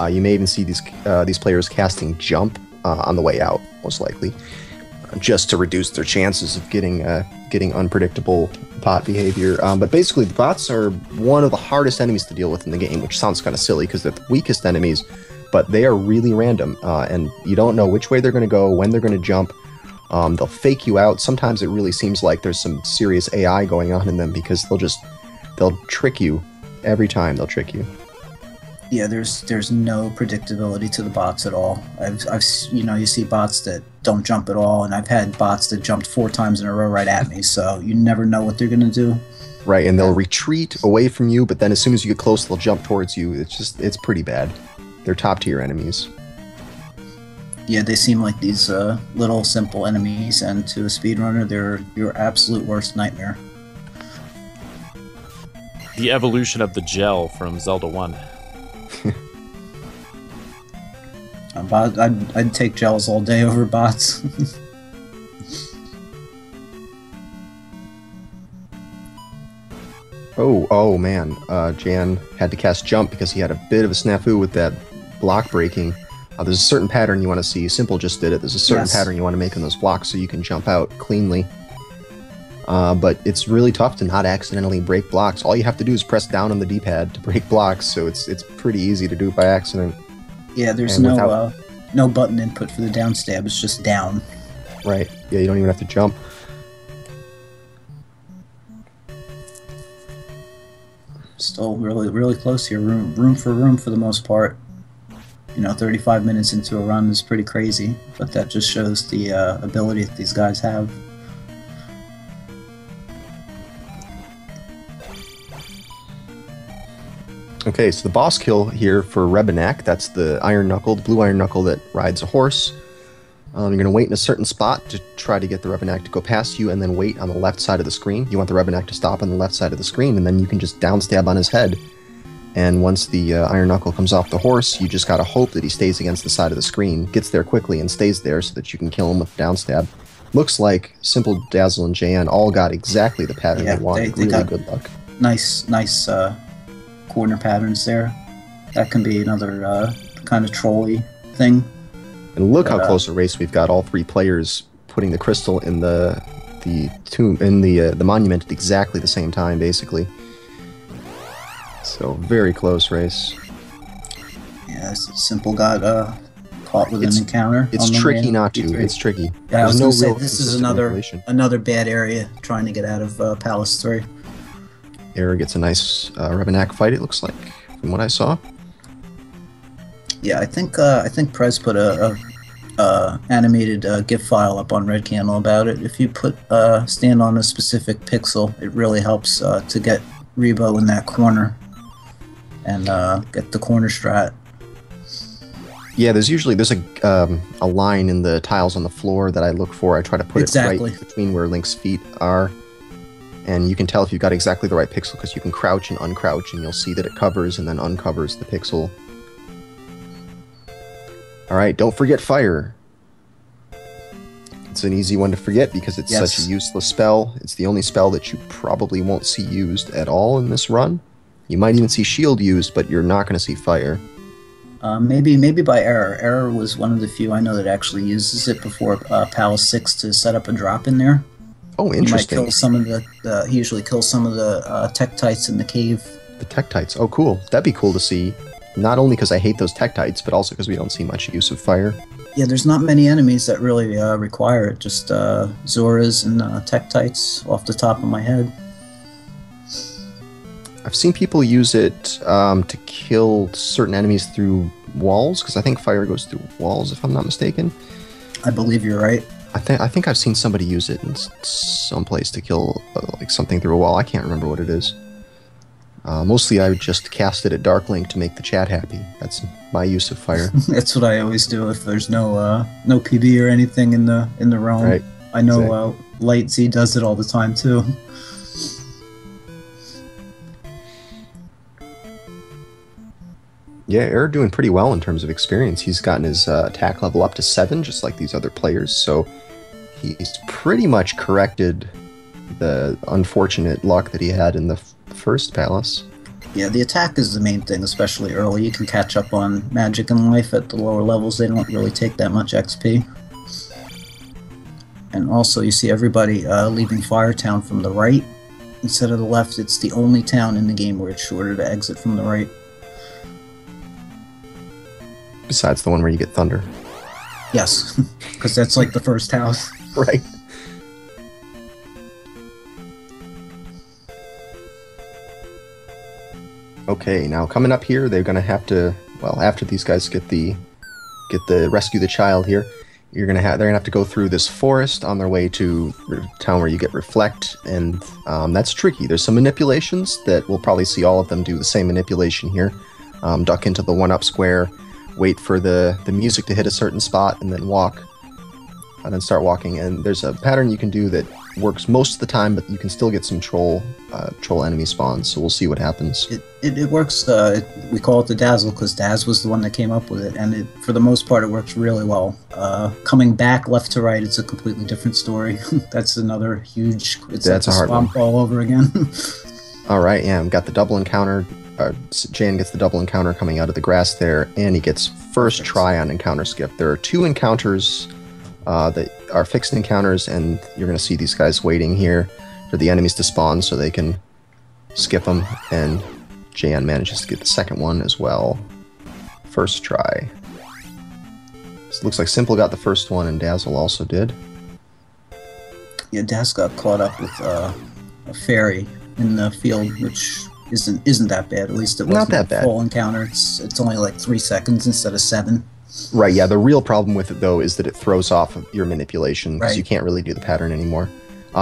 You may even see these players casting jump on the way out, most likely, just to reduce their chances of getting unpredictable bot behavior. But basically, the bots are one of the hardest enemies to deal with in the game, which sounds kind of silly because they're the weakest enemies, but they are really random, and you don't know which way they're going to go, when they're going to jump. They'll fake you out. Sometimes it really seems like there's some serious AI going on in them because they'll trick you Every time they'll trick you. Yeah, there's no predictability to the bots at all. You see bots that don't jump at all, and I've had bots that jumped 4 times in a row right at me. So you never know what they're gonna do. Right, and they'll retreat away from you, but then as soon as you get close, they'll jump towards you. It's pretty bad. They're top tier enemies. Yeah, they seem like these little simple enemies, and to a speedrunner, they're your absolute worst nightmare. The evolution of the gel from Zelda 1. I'd take gels all day over bots. Oh man, Jan had to cast jump because he had a bit of a snafu with that block breaking. There's a certain pattern you want to see. Simple just did it. There's a certain pattern you want to make in those blocks so you can jump out cleanly. But it's really tough to not accidentally break blocks. All you have to do is press down on the D-pad to break blocks, so it's pretty easy to do it by accident. Yeah, there's no button input for the down stab. It's just down. Right. Yeah, you don't even have to jump. Still really close here. Room for the most part. 35 minutes into a run is pretty crazy, but that just shows the ability that these guys have. Okay, so the boss kill here for Rebenak, that's the Iron Knuckle, the blue Iron Knuckle that rides a horse. You're going to wait in a certain spot to try to get the Rebenak to go past you, and then wait on the left side of the screen. You want the Rebenak to stop on the left side of the screen, and then you can just downstab on his head. And once the Iron Knuckle comes off the horse, you just gotta hope that he stays against the side of the screen, gets there quickly, and stays there so that you can kill him with downstab. Looks like Simple, Dazzle, and Jan all got exactly the pattern they wanted. They really good luck. Nice corner patterns there. That can be another kind of trolley thing. And look how close a race we've got. All 3 players putting the crystal in the tomb in the monument at exactly the same time, basically. So very close race. Yeah, Simple got caught with an encounter. It's tricky not to. It's tricky. Yeah, I was going to say this is another bad area trying to get out of Palace 3. Error gets a nice Rebenak fight. It looks like from what I saw. Yeah, I think Prez put a animated GIF file up on Red Candle about it. If you stand on a specific pixel, it really helps to get Rebo in that corner and get the corner strat. Yeah, there's a line in the tiles on the floor that I look for. I try to put it right between where Link's feet are, and you can tell if you've got exactly the right pixel because you can crouch and uncrouch, and you'll see that it covers and then uncovers the pixel. All right, don't forget fire. It's an easy one to forget because it's such a useless spell. It's the only spell that you probably won't see used at all in this run. You might even see shield used, but you're not going to see fire. Maybe by Error. Error was one of the few I know that actually uses it before Palace 6 to set up a drop in there. Oh, interesting. He might kill some of he usually kills some of the Tektites in the cave. The Tektites. Oh, cool. That'd be cool to see. Not only because I hate those Tektites, but also because we don't see much use of fire. Yeah, there's not many enemies that really require it. Just Zoras and Tektites off the top of my head. I've seen people use it to kill certain enemies through walls, because I think fire goes through walls, if I'm not mistaken. I believe you're right. I think I've seen somebody use it in some place to kill like something through a wall. I can't remember what it is. Mostly I would just cast it at Dark Link to make the chat happy. That's my use of fire. That's what I always do if there's no PB or anything in the realm. Right. I know Light Z does it all the time too. Yeah, Error doing pretty well in terms of experience. He's gotten his attack level up to 7, just like these other players, so he's pretty much corrected the unfortunate luck that he had in the first Palace. Yeah, the attack is the main thing, especially early. You can catch up on magic and life at the lower levels. They don't really take that much XP. And also, you see everybody leaving Firetown from the right instead of the left. It's the only town in the game where it's shorter to exit from the right. Besides the one where you get thunder. Yes, because that's like the first house. Right. Okay, now coming up here, they're gonna have to. Well, after these guys get the rescue the child here, they're gonna have to go through this forest on their way to the town where you get reflect, and that's tricky. There's some manipulations that we'll probably see all of them do the same manipulation here. Duck into the 1-up square, wait for the music to hit a certain spot, and then walk. And then start walking, and there's a pattern you can do that works most of the time, but you can still get some troll enemy spawns, so we'll see what happens. It works, we call it the Dazzle because Daz was the one that came up with it, and for the most part it works really well. Coming back left to right, it's a completely different story. That's another huge, it's That's like a hard swamp one. all over again. Alright, yeah, got the double encounter. Jan gets the double encounter coming out of the grass there, and he gets first try on encounter skip. There are 2 encounters that are fixed encounters, and you're going to see these guys waiting here for the enemies to spawn so they can skip them, and Jan manages to get the second one as well. First try. So it looks like Simple got the first one, and Dazzle also did. Yeah, Daz got caught up with a fairy in the field, which isn't that bad. At least it wasn't Not that bad. Full encounter. It's only like 3 seconds instead of 7. Right, yeah, the real problem with it, though, is that it throws off your manipulation, because Right. you can't really do the pattern anymore.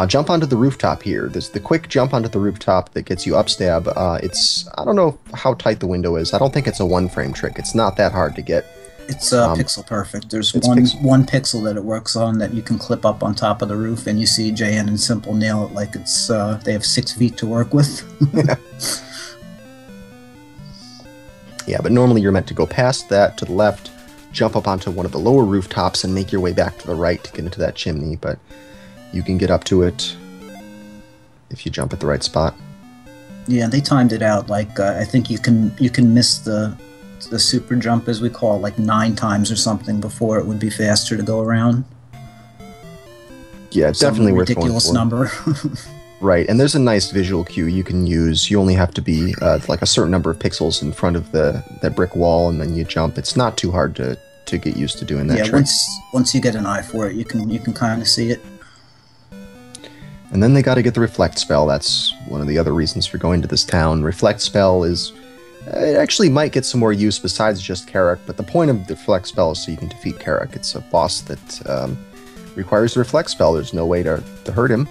Jump onto the rooftop here. There's the quick jump onto the rooftop that gets you upstab. I don't know how tight the window is. I don't think it's a 1-frame trick. It's not that hard to get. It's pixel perfect. There's it's one pixel that it works on that you can clip up on top of the roof, and you see JN and Simple nail it like it's they have 6 feet to work with. Yeah, but normally you're meant to go past that to the left, jump up onto one of the lower rooftops, and make your way back to the right to get into that chimney, but you can get up to it if you jump at the right spot. Yeah, they timed it out. Like I think you can miss the super jump, as we call it, like 9 times or something before it would be faster to go around. Yeah, it's Some definitely worth going ridiculous for. number. Right, and there's a nice visual cue you can use. You only have to be like a certain number of pixels in front of that brick wall, and then you jump. It's not too hard to get used to doing that Yeah, trick. once you get an eye for it, you can kind of see it. And then they got to get the reflect spell. That's one of the other reasons for going to this town. Reflect spell is it actually might get some more use besides just Carrick, but the point of the reflect spell is so you can defeat Carrick. It's a boss that requires the reflect spell. There's no way to hurt him.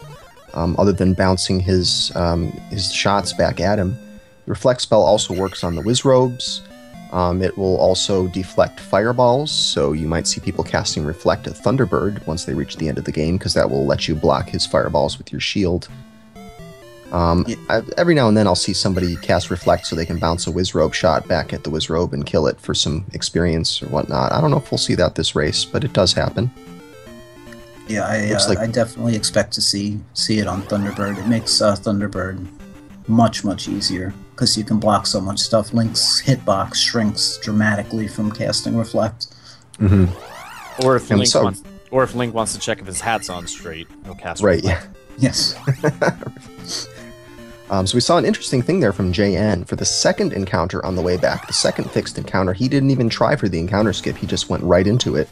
Other than bouncing his shots back at him. The reflect spell also works on the Wizrobes. It will also deflect fireballs, so you might see people casting Reflect at Thunderbird once they reach the end of the game, because that will let you block his fireballs with your shield. Every now and then I'll see somebody cast Reflect so they can bounce a Wizrobe shot back at the Wizrobe and kill it for some experience or whatnot. I don't know if we'll see that this race, but it does happen. Yeah, I definitely expect to see it on Thunderbird. It makes Thunderbird much easier because you can block so much stuff. Link's hitbox shrinks dramatically from casting Reflect. Mm-hmm. Or if Link wants to check if his hat's on straight, he'll cast Right, Reflect. yeah. Yes. So we saw an interesting thing there from JN. For the second encounter on the way back, the second fixed encounter, he didn't even try for the encounter skip. He just went right into it.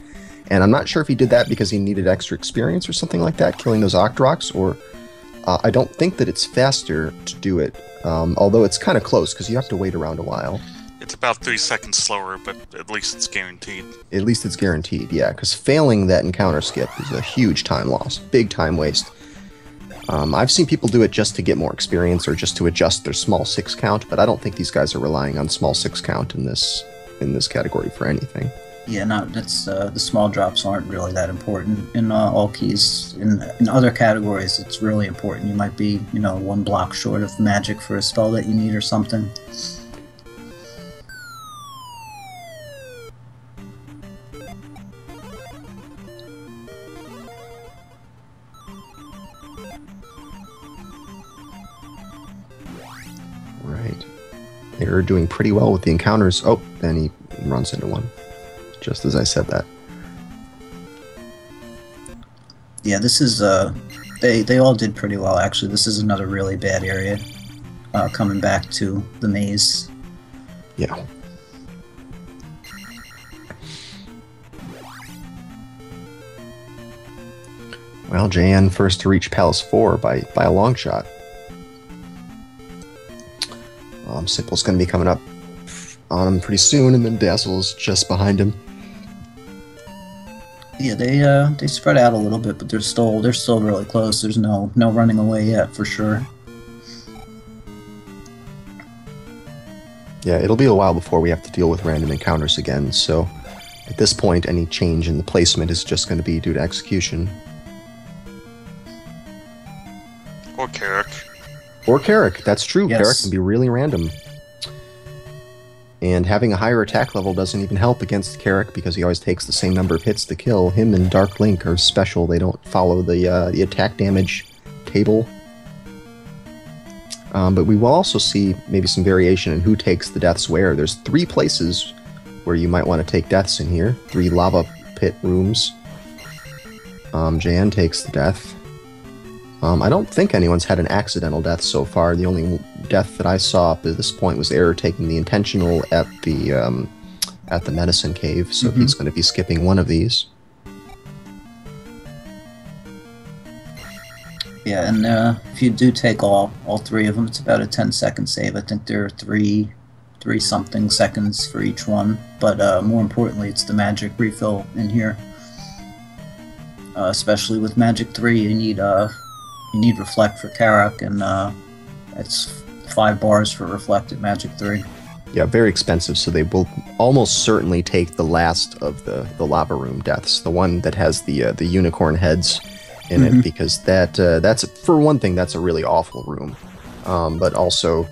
And I'm not sure if he did that because he needed extra experience or something like that, killing those Octroks, or I don't think that it's faster to do it, although it's kind of close because you have to wait around a while. It's about 3 seconds slower, but at least it's guaranteed. At least it's guaranteed, yeah, because failing that encounter skip is a huge time loss, big time waste. I've seen people do it just to get more experience or just to adjust their small 6 count, but I don't think these guys are relying on small 6 count in this category for anything. Yeah, that's the small drops aren't really that important in all keys. In other categories, it's really important. You might be, 1 block short of magic for a spell that you need or something. Right. They're doing pretty well with the encounters. Oh, and he runs into one. Just as I said that. Yeah, this is they all did pretty well actually. This is another really bad area. Coming back to the maze. Yeah. Well, JN first to reach Palace 4 by a long shot. Simple's going to be coming up on him pretty soon, and then Dazzle's just behind him. Yeah, they spread out a little bit, but they're still really close. There's no running away yet for sure. Yeah, it'll be a while before we have to deal with random encounters again, so at this point any change in the placement is just going to be due to execution. Or Carrick. Or Carrick, that's true. Yes. Carrick can be really random. And having a higher attack level doesn't even help against Carrick because he always takes the same number of hits to kill. Him and Dark Link are special. They don't follow the attack damage table. But we will also see maybe some variation in who takes the deaths where. There's 3 places where you might want to take deaths in here. 3 lava pit rooms. Jan takes the death. I don't think anyone's had an accidental death so far. The only death that I saw up to this point was Error taking the intentional at the medicine cave, so he's going to be skipping one of these. Yeah, and if you do take all 3 of them, it's about a 10-second save. I think there are 3 something seconds for each one, but more importantly, it's the magic refill in here. Especially with Magic 3, you need Reflect for Carrick, and it's 5 bars for Reflect at Magic 3. Yeah, very expensive, so they will almost certainly take the last of the lava room deaths, the one that has the unicorn heads in it, because that's for one thing, that's a really awful room, but also,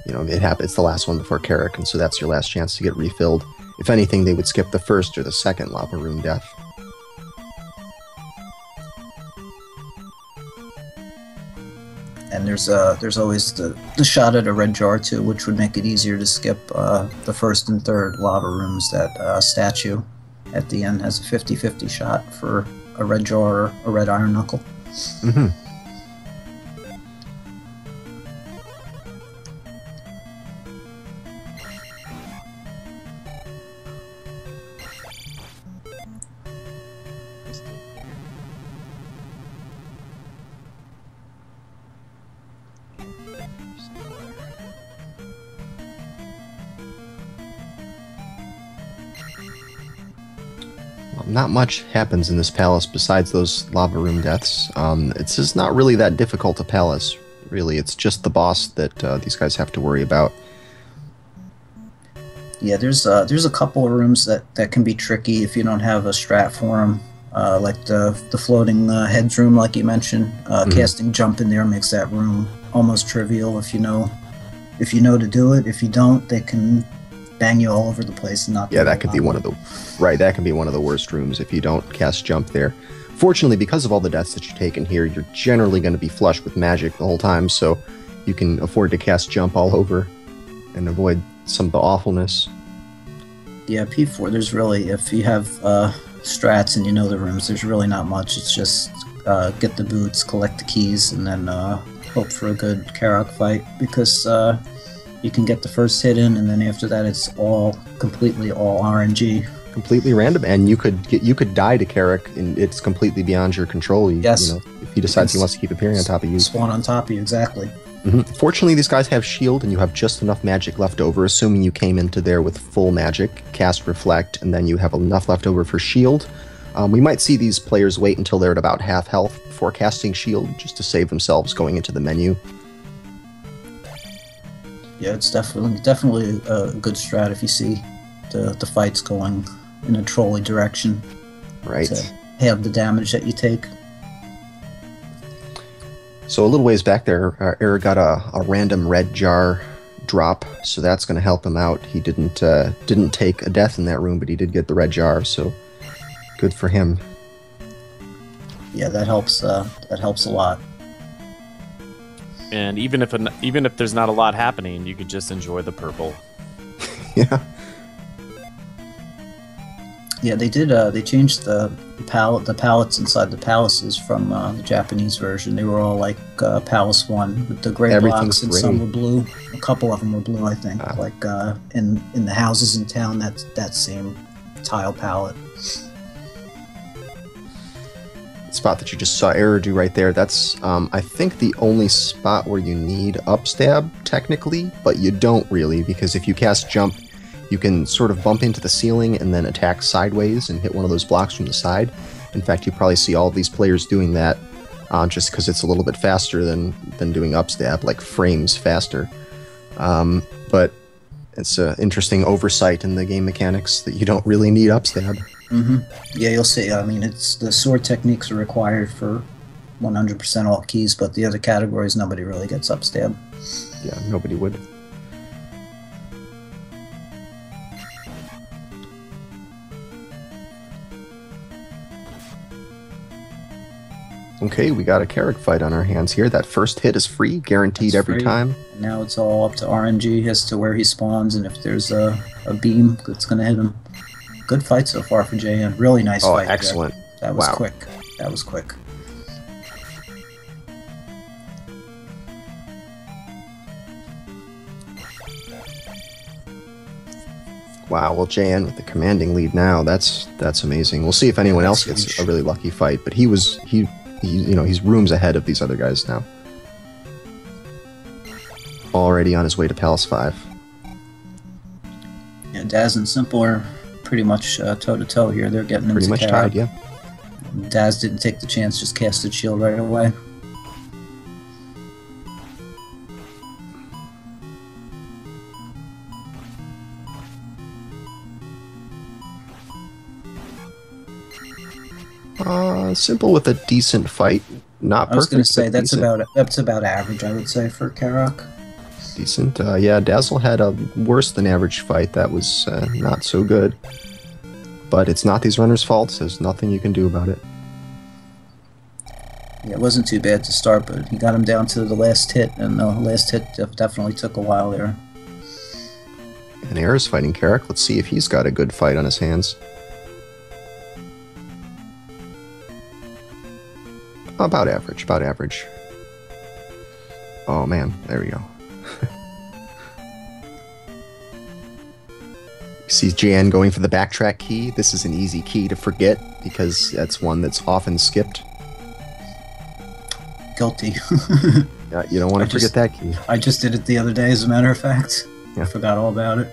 it's the last one before Carrick, and so that's your last chance to get refilled. If anything, they would skip the first or the second lava room death. And there's always the shot at a red jar too, which would make it easier to skip the first and third lava rooms. That statue at the end has a 50-50 shot for a red jar or a red iron knuckle. Not much happens in this palace besides those lava room deaths. It's just not really that difficult a palace, really. It's just the boss that these guys have to worry about. Yeah, there's a couple of rooms that can be tricky if you don't have a strat for them, like the floating heads room, like you mentioned. Casting jump in there makes that room almost trivial if you know to do it. If you don't, they can bang you all over the place and not. Yeah, that could be one of the that can be one of the worst rooms if you don't cast jump there. Fortunately, because of all the deaths that you take in here, you're generally going to be flush with magic the whole time, so you can afford to cast jump all over and avoid some of the awfulness. Yeah, P4, there's really, if you have strats and you know the rooms, there's really not much. It's just get the boots, collect the keys, and then hope for a good Carrick fight, because you can get the first hit in, and then after that it's completely all RNG. Completely random, and you could die to Carrick, and it's completely beyond your control. Yes. If he decides he wants to keep appearing on top of you. Spawn on top of you, exactly. Fortunately, these guys have shield, and you have just enough magic left over, assuming you came into there with full magic, cast Reflect, and then you have enough left over for shield. We might see these players wait until they're at about half health before casting shield, just to save themselves going into the menu. Yeah, it's definitely a good strat if you see the fights going in a trolley direction. Right. To have the damage that you take. So a little ways back there, Eric got a random red jar drop, so that's going to help him out. He didn't take a death in that room, but he did get the red jar, so good for him. Yeah, that helps a lot. And even if there's not a lot happening, you could just enjoy the purple. Yeah. Yeah, they did. They changed the palettes inside the palaces from the Japanese version. They were all like Palace 1 with the gray blocks, and some were blue. A couple of them were blue, I think. Like in the houses in town, that same tile palette. spot that you just saw Error do right there, that's, I think, the only spot where you need upstab, technically, but you don't really, because if you cast Jump, you can sort of bump into the ceiling and then attack sideways and hit one of those blocks from the side. In fact, you probably see all of these players doing that just because it's a little bit faster than doing upstab, like frames faster. But it's an interesting oversight in the game mechanics that you don't really need upstab. Yeah, you'll see. I mean, it's the sword techniques are required for 100% all keys, but the other categories, nobody really gets upstab. Yeah, nobody would. Okay, we got a Carrick fight on our hands here. That first hit is free, guaranteed That's every free. time. Now it's all up to RNG as to where he spawns and if there's a beam that's going to hit him. Good fight so far for JN. Really nice Oh, fight. excellent. That was Wow. quick. That was quick. Wow, well, JN with the commanding lead now. That's amazing. We'll see if anyone else that's gets huge. a really lucky fight, but he's rooms ahead of these other guys now. Already on his way to Palace 5. Yeah, Daz and Simple are pretty much toe-to-toe here. They're getting Pretty into much Carrick. tied, yeah. Daz didn't take the chance, just casted shield right away. Simple with a decent fight. Not perfect. I was going to say but that's decent. about average, I would say, for Carrick. Decent. Yeah, Dazzle had a worse than average fight. That was not so good. But it's not these runners' fault. There's nothing you can do about it. Yeah, it wasn't too bad to start, but he got him down to the last hit, and the last hit definitely took a while there. And Air's fighting Carrick. Let's see if he's got a good fight on his hands. About average, about average. Oh man, there we go. See JN going for the backtrack key. This is an easy key to forget because that's one that's often skipped. Guilty. Yeah, you don't want to forget that key. I just did it the other day, as a matter of fact. Yeah. I forgot all about it.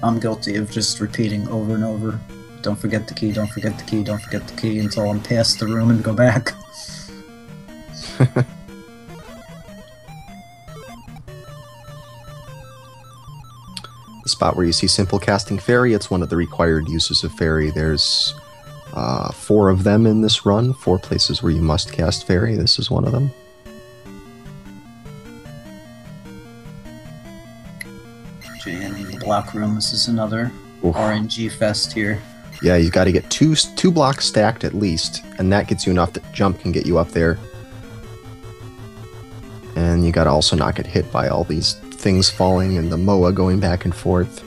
I'm guilty of just repeating over and over. Don't forget the key, don't forget the key, don't forget the key until I'm past the room and go back. The spot where you see Simple casting Fairy, it's one of the required uses of Fairy. There's 4 of them in this run, 4 places where you must cast Fairy. This is one of them. JN in the block room, this is another Oof. RNG fest here. Yeah, you got to get two blocks stacked at least, and that gets you enough that Jump can get you up there. And you got to also not get hit by all these things falling and the MOA going back and forth.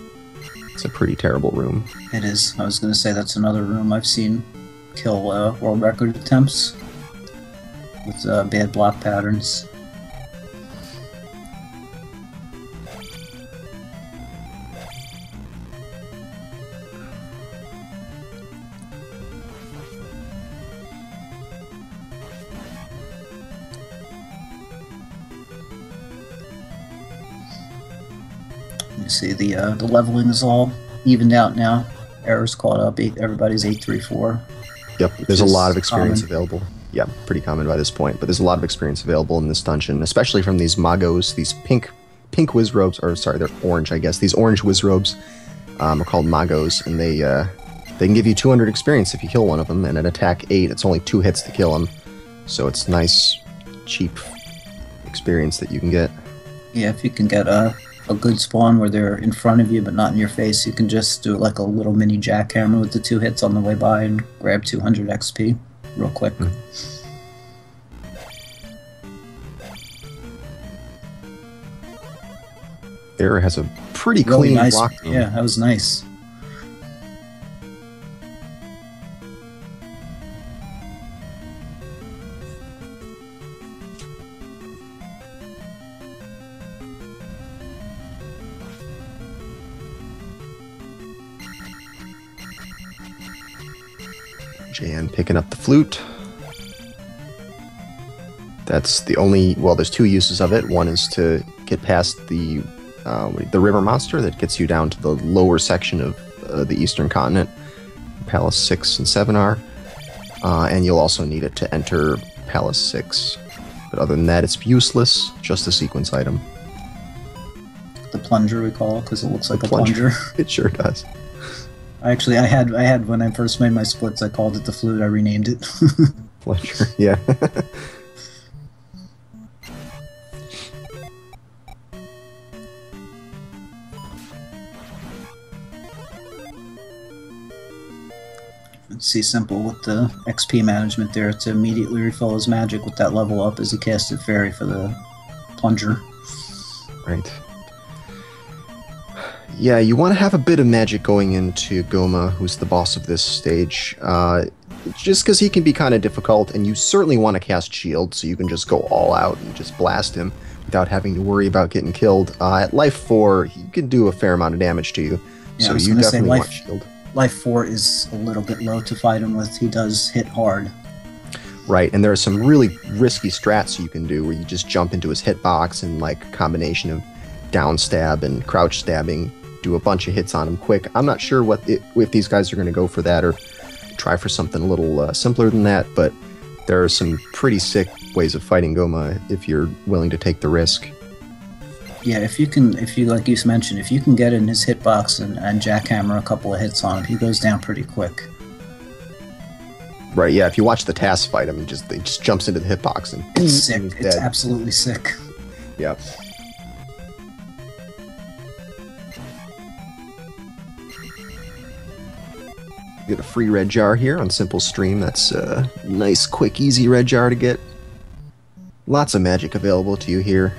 It's a pretty terrible room. It is. I was going to say that's another room I've seen kill world record attempts with bad block patterns. You see the leveling is all evened out now. Errors caught up. Everybody's 834. Yep, there's a is lot of experience common. available. Yeah, pretty common by this point, but there's a lot of experience available in this dungeon, especially from these Magos, these pink whiz robes, or sorry, they're orange, I guess. These orange whiz robes are called Magos, and they can give you 200 experience if you kill one of them, and at attack 8, it's only 2 hits to kill them. So it's nice, cheap experience that you can get. Yeah, if you can get a good spawn where they're in front of you but not in your face, you can just do like a little mini jackhammer with the 2 hits on the way by and grab 200 XP real quick. Error has a pretty Really clean nice. block. Yeah, that was nice. Jan picking up the flute. That's the only... Well, there's two uses of it. One is to get past the river monster that gets you down to the lower section of the eastern continent. Palace 6 and 7 are. And you'll also need it to enter Palace 6. But other than that, it's useless. Just a sequence item. The plunger we call it, because it looks like a plunger. It sure does. Actually, I had when I first made my splits, I called it the flute. I renamed it. Plunger, yeah. See, simple with the XP management there to immediately refill his magic with that level up as he casted Fairy for the plunger. Right. Yeah, you want to have a bit of magic going into Goma, who's the boss of this stage. Just because he can be kind of difficult, and you certainly want to cast Shield, so you can just go all out and just blast him without having to worry about getting killed. At Life 4, he can do a fair amount of damage to you, Yeah, so you definitely want Shield. Life 4 is a little bit low to fight him with. He does hit hard. Right, and there are some really risky strats you can do where you just jump into his hitbox and, like, a combination of down stab and crouch stabbing, do a bunch of hits on him quick. I'm not sure if these guys are going to go for that or try for something a little simpler than that, but there are some pretty sick ways of fighting Goma if you're willing to take the risk. Yeah, if you like you mentioned, if you can get in his hitbox and jackhammer a couple of hits on him, he goes down pretty quick. Right, yeah, if you watch the task fight him, he just jumps into the hitbox and It's sick. he's It's dead. absolutely sick. Yeah. Get a free red jar here on Simple Stream. That's a nice, quick, easy red jar to get. Lots of magic available to you here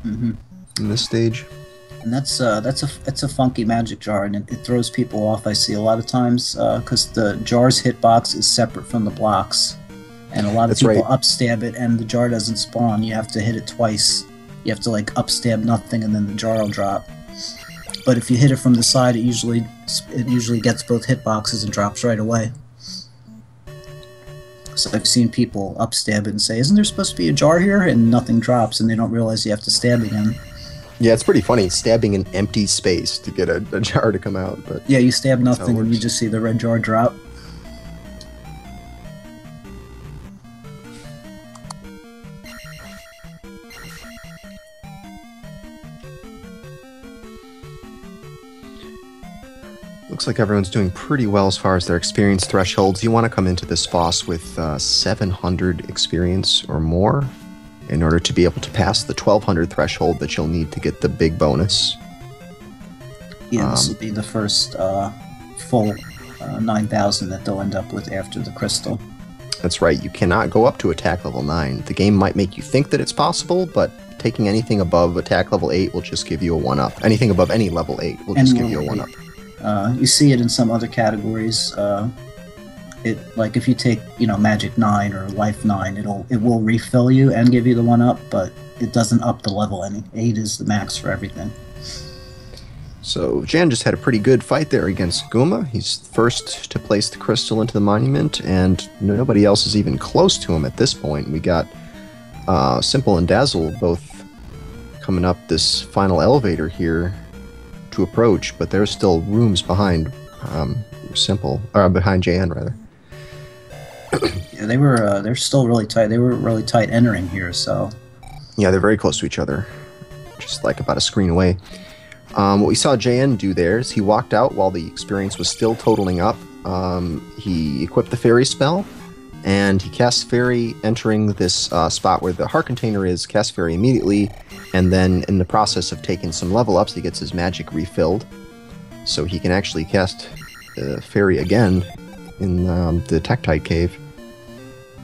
in this stage. And that's a funky magic jar, and it throws people off. I see a lot of times because the jar's hitbox is separate from the blocks, and a lot of That's people right. upstab it, and the jar doesn't spawn. You have to hit it twice. You have to like upstab nothing, and then the jar will drop. But if you hit it from the side, it usually gets both hitboxes and drops right away. So I've seen people upstab it and say, "Isn't there supposed to be a jar here?" And nothing drops, and they don't realize you have to stab again. Yeah, it's pretty funny stabbing an empty space to get a jar to come out. But Yeah, you stab how it nothing, and you works. just see the red jar drop. looks like everyone's doing pretty well as far as their experience thresholds. You want to come into this boss with 700 experience or more in order to be able to pass the 1200 threshold that you'll need to get the big bonus. Yeah, this will be the first full 9,000 that they'll end up with after the crystal. That's right, you cannot go up to attack level 9. The game might make you think that it's possible, but taking anything above attack level 8 will just give you a 1-up. Anything above any level 8 will just give you a 1-up. You see it in some other categories. Like if you take, Magic 9 or Life 9, it will refill you and give you the 1-up, but it doesn't up the level any. 8 is the max for everything. So Jan just had a pretty good fight there against Guma. He's first to place the crystal into the monument, and nobody else is even close to him at this point. We got Simple and Dazzle both coming up this final elevator here to approach, but there's still rooms behind Simple, or behind Jan rather. Yeah, they're still really tight. They were really tight entering here, so Yeah, they're very close to each other, just like about a screen away. What we saw Jan do there is he walked out while the experience was still totaling up. He equipped the fairy spell, and he cast fairy entering this spot where the heart container is, cast fairy immediately, and then in the process of taking some level ups, he gets his magic refilled, so he can actually cast fairy again in the Tektite cave.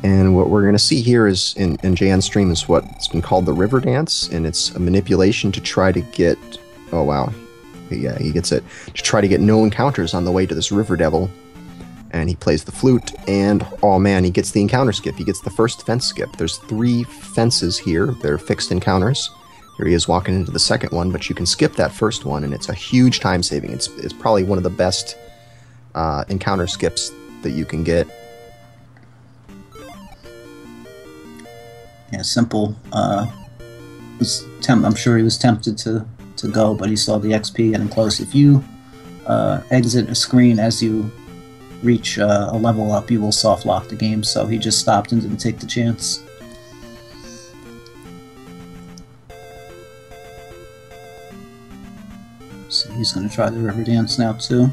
And what we're going to see here is in Jan's stream is what's been called the river dance, and it's a manipulation to try to get... Oh, wow. Yeah, he gets it. To try to get no encounters on the way to this river devil. And he plays the flute, and, oh man, he gets the encounter skip. He gets the first fence skip. There's 3 fences here. They're fixed encounters. Here he is walking into the second one, but you can skip that first one, and it's a huge time saving. It's probably one of the best encounter skips that you can get. Yeah, Simple I'm sure he was tempted to go, but he saw the XP getting close. If you exit a screen as you reach a level up, you will soft lock the game, so he just stopped and didn't take the chance. So he's going to try the river dance now too.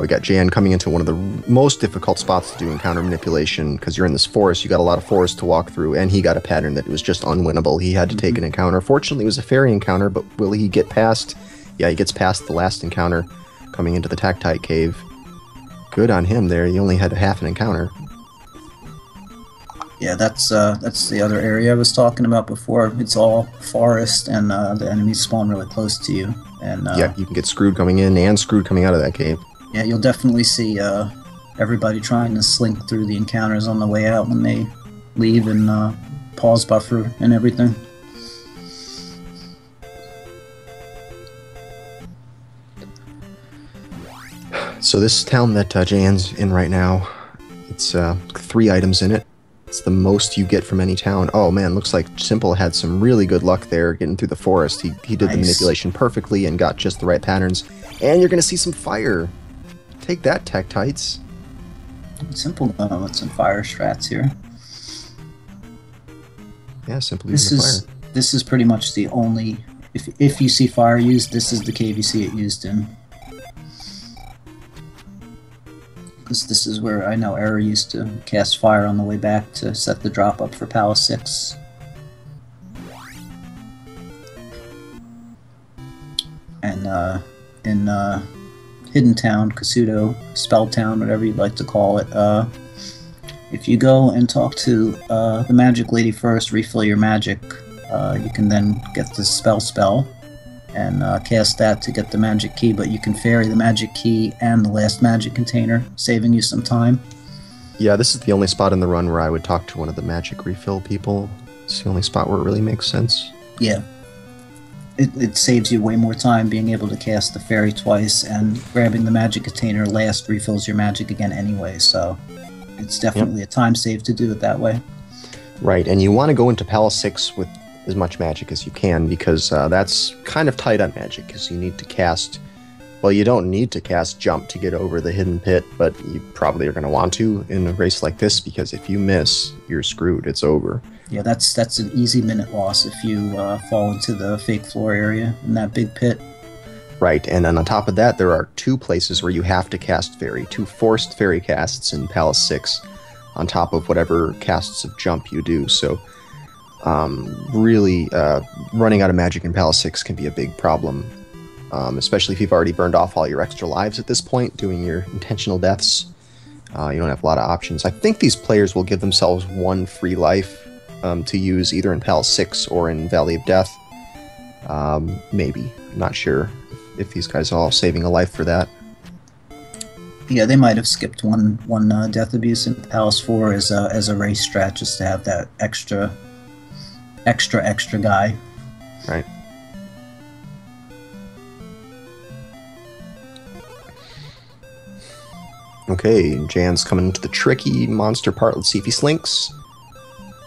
We got Jan coming into one of the most difficult spots to do encounter manipulation, because you're in this forest, you got a lot of forest to walk through, and he got a pattern that was just unwinnable. He had to take an encounter. Fortunately, it was a fairy encounter, but will he get past? Yeah, he gets past the last encounter coming into the Tactite Cave. Good on him there. He only had half an encounter. Yeah, that's the other area I was talking about before. It's all forest, and the enemies spawn really close to you. And yeah, you can get screwed coming in and screwed coming out of that cave. Yeah, you'll definitely see everybody trying to slink through the encounters on the way out when they leave, and pause buffer and everything. So this town that Jan's in right now, it's 3 items in it. It's the most you get from any town. Oh man, looks like Simple had some really good luck there getting through the forest. He did the manipulation perfectly and got just the right patterns. And you're going to see some fire. Take that, Tactites. Simple with some fire strats here. Yeah, Simple using fire. This is pretty much the only... If you see fire used, this is the cave you see it used in. Because this is where I know Error used to cast fire on the way back to set the drop up for Palace 6. And in Hidden Town, Kasuto, Spell Town, whatever you'd like to call it, if you go and talk to the magic lady first, refill your magic, you can then get the spell and cast that to get the magic key, but you can ferry the magic key and the last magic container, saving you some time. Yeah, this is the only spot in the run where I would talk to one of the magic refill people. It's the only spot where it really makes sense. Yeah. It saves you way more time being able to cast the fairy twice, and grabbing the magic container last refills your magic again anyway, so it's definitely a time save to do it that way. Right, and you want to go into Palace 6 with as much magic as you can, because that's kind of tight on magic, because you need to cast... Well, you don't need to cast Jump to get over the hidden pit, but you probably are going to want to in a race like this, because if you miss, you're screwed. It's over. Yeah, that's an easy minute loss if you fall into the fake floor area in that big pit. Right, and then on top of that, there are 2 places where you have to cast fairy, 2 forced fairy casts in Palace 6, on top of whatever casts of Jump you do, so really running out of magic in Palace 6 can be a big problem, especially if you've already burned off all your extra lives at this point, doing your intentional deaths. You don't have a lot of options. I think these players will give themselves 1 free life to use either in Palace 6 or in Valley of Death. Maybe. I'm not sure if these guys are all saving a life for that. Yeah, they might have skipped one Death Abuse in Palace 4 as a race strat, just to have that extra guy. Right. Okay, Jan's coming into the tricky monster part. Let's see if he slinks.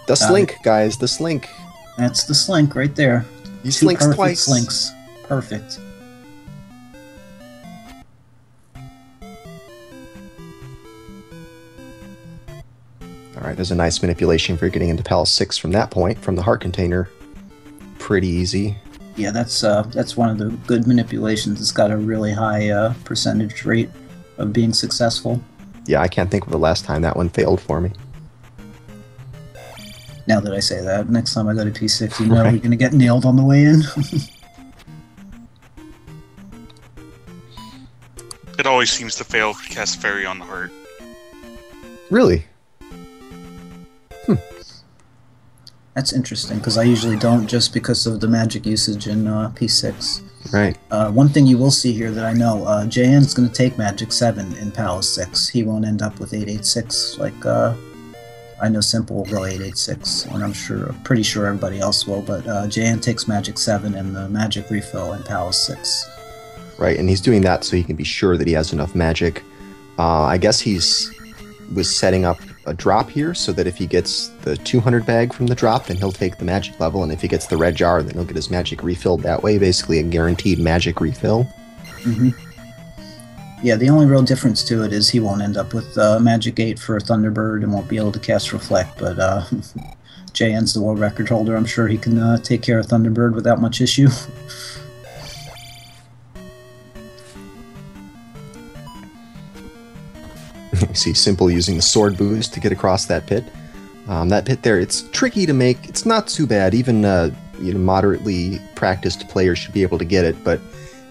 The slink, guys, the slink. That's the slink right there. He slinks twice. Slinks. Perfect. Alright, there's a nice manipulation for getting into Palace 6 from that point, from the heart container. Pretty easy. Yeah, that's one of the good manipulations. It's got a really high percentage rate of being successful. Yeah, I can't think of the last time that one failed for me. Now that I say that, next time I go to P6, you know we're going to get nailed on the way in. It always seems to fail if you cast Fairy on the heart. Really? That's interesting, because I usually don't, just because of the magic usage in P6. Right. One thing you will see here that I know, JN's going to take Magic 7 in Palace 6. He won't end up with 886 like I know Simple will go 886, and I'm pretty sure everybody else will, but JN takes Magic 7 and the Magic Refill in Palace 6. Right, and he's doing that so he can be sure that he has enough magic. I guess was setting up a drop here so that if he gets the 200 bag from the drop, then he'll take the magic level, and if he gets the red jar, then he'll get his magic refilled that way, basically a guaranteed magic refill. Mm-hmm. Yeah, the only real difference to it is he won't end up with Magic 8 for Thunderbird and won't be able to cast Reflect, but JN's the world record holder. I'm sure he can take care of Thunderbird without much issue. You see Simple using the sword boost to get across that pit. That pit there, it's tricky to make. It's not too bad. Even moderately practiced players should be able to get it, but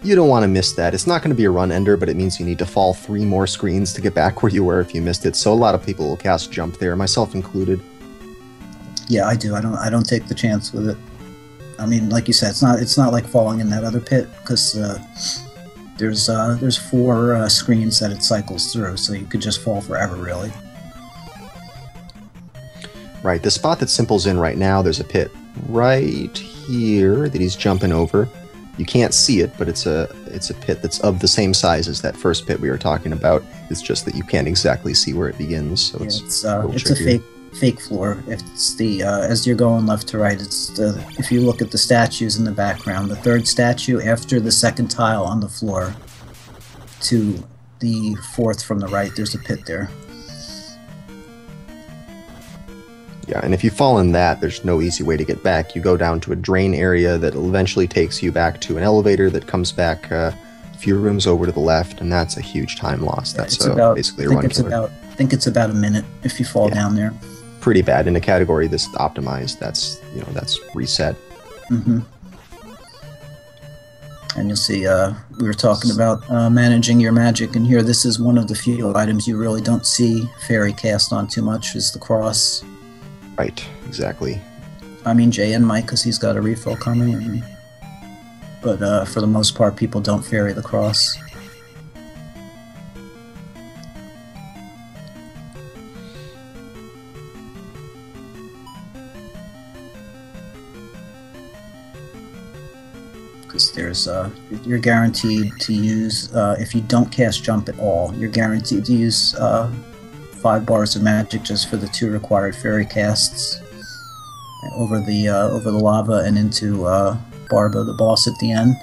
you don't want to miss that. It's not going to be a run ender, but it means you need to fall 3 more screens to get back where you were if you missed it. So a lot of people will cast jump there, myself included. Yeah, I do. I don't take the chance with it. I mean, like you said, it's not like falling in that other pit, because there's 4 screens that it cycles through, so you could just fall forever, really. Right, the spot that Simple's in right now, there's a pit right here that he's jumping over. You can't see it, but it's a pit that's of the same size as that first pit we were talking about. It's just that you can't exactly see where it begins, so yeah, it's a fake floor. It's the as you're going left to right, it's the, if you look at the statues in the background, the 3rd statue after the 2nd tile on the floor to the 4th from the right, there's a pit there. Yeah, and if you fall in that, there's no easy way to get back. You go down to a drain area that eventually takes you back to an elevator that comes back a few rooms over to the left, and that's a huge time loss. That's basically a run killer. I think it's about a minute if you fall down there. Pretty bad in a category this optimized. That's reset. Mm-hmm. And you'll see, we were talking about managing your magic, and here this is one of the few items you really don't see fairy cast on too much, is the cross. Right, exactly. I mean, JN might, because he's got a refill coming, but for the most part, people don't fairy the cross. Because there's you're guaranteed to use, if you don't cast jump at all, you're guaranteed to use 5 bars of magic just for the 2 required fairy casts over the lava and into Barba, the boss at the end.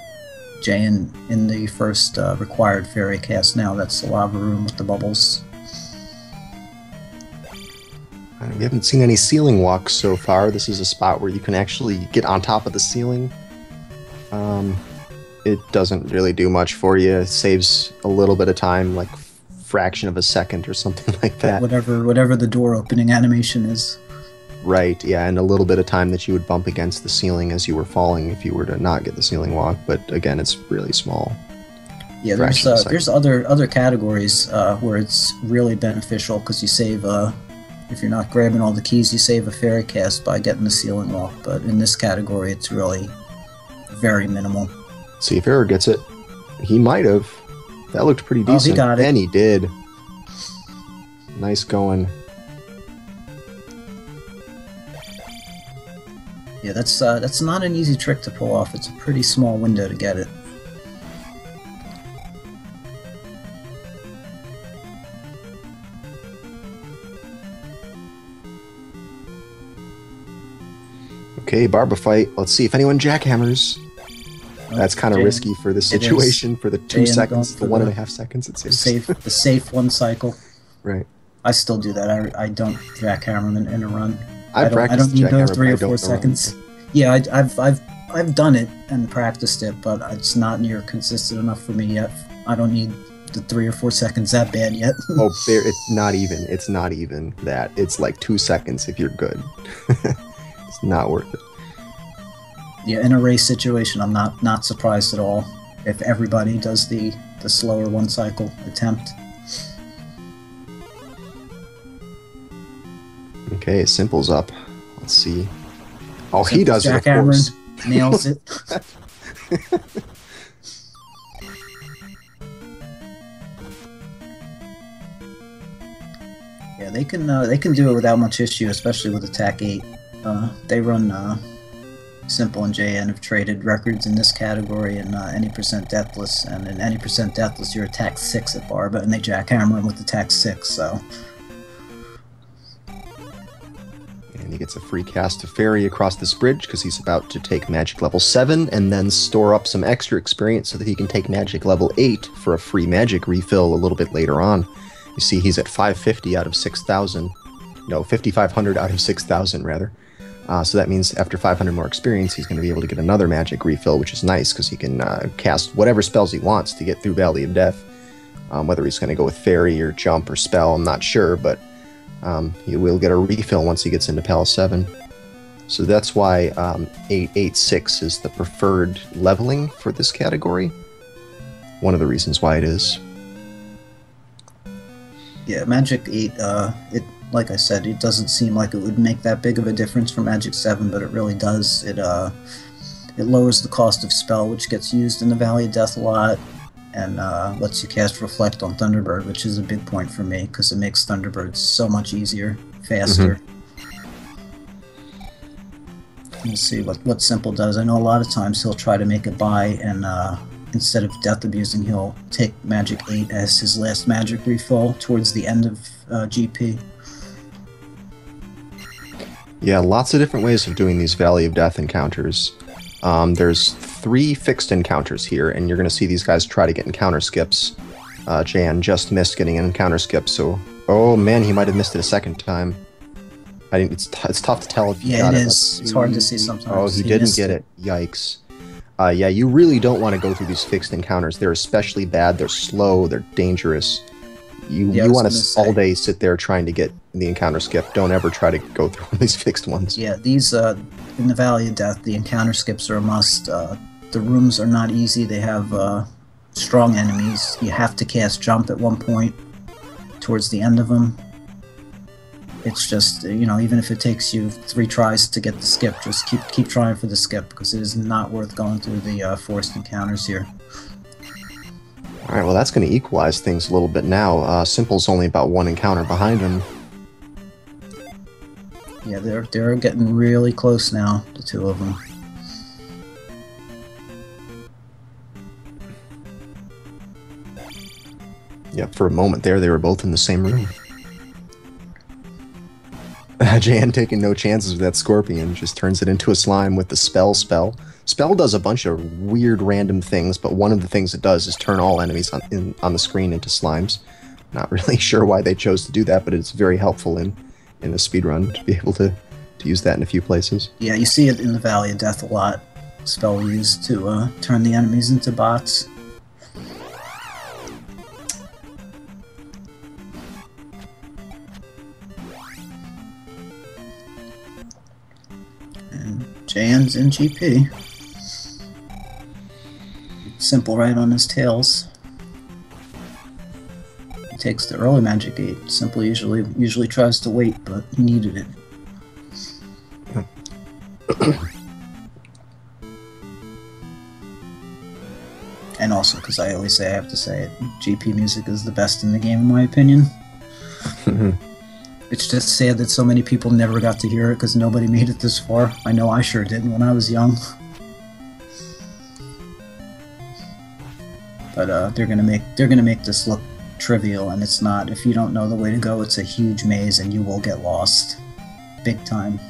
Jay in the first required fairy cast now. That's the lava room with the bubbles. We haven't seen any ceiling walks so far. This is a spot where you can actually get on top of the ceiling. It doesn't really do much for you. It saves a little bit of time, like fraction of a second or something like that. Whatever the door opening animation is. Right, yeah, and a little bit of time that you would bump against the ceiling as you were falling if you were to not get the ceiling walk, but again, it's really small. Yeah, there's other categories where it's really beneficial, because you save, if you're not grabbing all the keys, you save a fairy cast by getting the ceiling walk, but in this category, it's really very minimal. See if Error gets it. He might have. That looked pretty decent. Oh, he got it. And he did. Nice going. Yeah, that's not an easy trick to pull off. It's a pretty small window to get it. Okay, Barba fight. Let's see if anyone jackhammers. That's kind of risky for this situation, for the 2 seconds, the 1.5 seconds it saves. The safe 1 cycle. Right. I still do that. I don't jackhammer them in a run. I don't need those 3 or 4 seconds. Yeah, I've done it and practiced it, but it's not near consistent enough for me yet. I don't need the 3 or 4 seconds that bad yet. Oh, it's not even. It's not even that. It's like 2 seconds if you're good. It's not worth it. Yeah, in a race situation, I'm not surprised at all if everybody does the slower 1 cycle attempt. Okay, Simple's up. Let's see. Oh, he does it, of course. Nails it. Yeah, they can do it without much issue, especially with Attack 8. They run Simple and JN have traded records in this category in any percent deathless, and in any percent deathless you're Attack 6 at Barba, and they jackhammer him with Attack 6, so... He gets a free cast to ferry across this bridge because he's about to take magic level 7 and then store up some extra experience so that he can take magic level 8 for a free magic refill a little bit later on. You see he's at 550 out of 6,000. No, 5,500 out of 6,000 rather. So that means after 500 more experience, he's going to be able to get another magic refill, which is nice because he can cast whatever spells he wants to get through Valley of Death. Whether he's going to go with Fairy or Jump or Spell, I'm not sure, but he will get a refill once he gets into Palace 7. So that's why 886 is the preferred leveling for this category. One of the reasons why it is. Yeah, Magic 8, like I said, it doesn't seem like it would make that big of a difference for Magic 7, but it really does. It lowers the cost of spell, which gets used in the Valley of Death a lot, and lets you cast Reflect on Thunderbird, which is a big point for me, because it makes Thunderbird so much easier, faster. We'll see what Simple does. I know a lot of times he'll try to make it buy, and instead of Death Abusing, he'll take Magic 8 as his last magic refill towards the end of GP. Yeah, lots of different ways of doing these Valley of Death encounters. There's 3 fixed encounters here, and you're going to see these guys try to get encounter skips. Jan just missed getting an encounter skip, so... Oh man, he might have missed it a second time. It's tough to tell if he got it. Yeah, it is. It's hard to see sometimes. Oh, he didn't get it. Yikes. Yeah, you really don't want to go through these fixed encounters. They're especially bad. They're slow. They're dangerous. You want to all day sit there trying to get the encounter skip. Don't ever try to go through these fixed ones. Yeah, these in the Valley of Death, the encounter skips are a must. The rooms are not easy. They have strong enemies. You have to cast Jump at one point towards the end of them. It's just, even if it takes you 3 tries to get the skip, just keep trying for the skip, because it is not worth going through the forced encounters here. Alright, well that's going to equalize things a little bit now. Simple's only about 1 encounter behind him. Yeah, they're getting really close now, the 2 of them. Yeah, for a moment there, they were both in the same room. Jan taking no chances with that Scorpion, just turns it into a slime with the Spell. Spell does a bunch of weird random things, but one of the things it does is turn all enemies on the screen into slimes. Not really sure why they chose to do that, but it's very helpful in a speedrun to be able to use that in a few places. Yeah, you see it in the Valley of Death a lot. Spell used to turn the enemies into bots. Jan's in GP. Simple right on his tails. He takes the early Magic 8. Simple usually tries to wait, but he needed it. And also, because I always say, I have to say it, GP music is the best in the game, in my opinion. It's just sad that so many people never got to hear it because nobody made it this far. I know I sure didn't when I was young. But they're gonna make this look trivial, and it's not. If you don't know the way to go, it's a huge maze, and you will get lost, big time.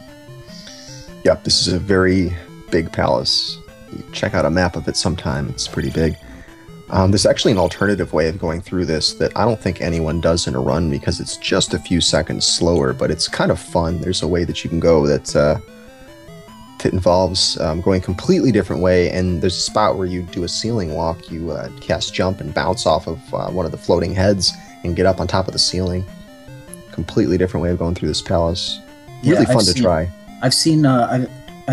Yep, this is a very big palace. You check out a map of it sometime. It's pretty big. There's actually an alternative way of going through this that I don't think anyone does in a run because it's just a few seconds slower, but it's kind of fun. There's a way that you can go that involves going a completely different way, and there's a spot where you do a ceiling walk. You cast Jump and bounce off of one of the floating heads and get up on top of the ceiling. Completely different way of going through this palace. Really fun to try. I've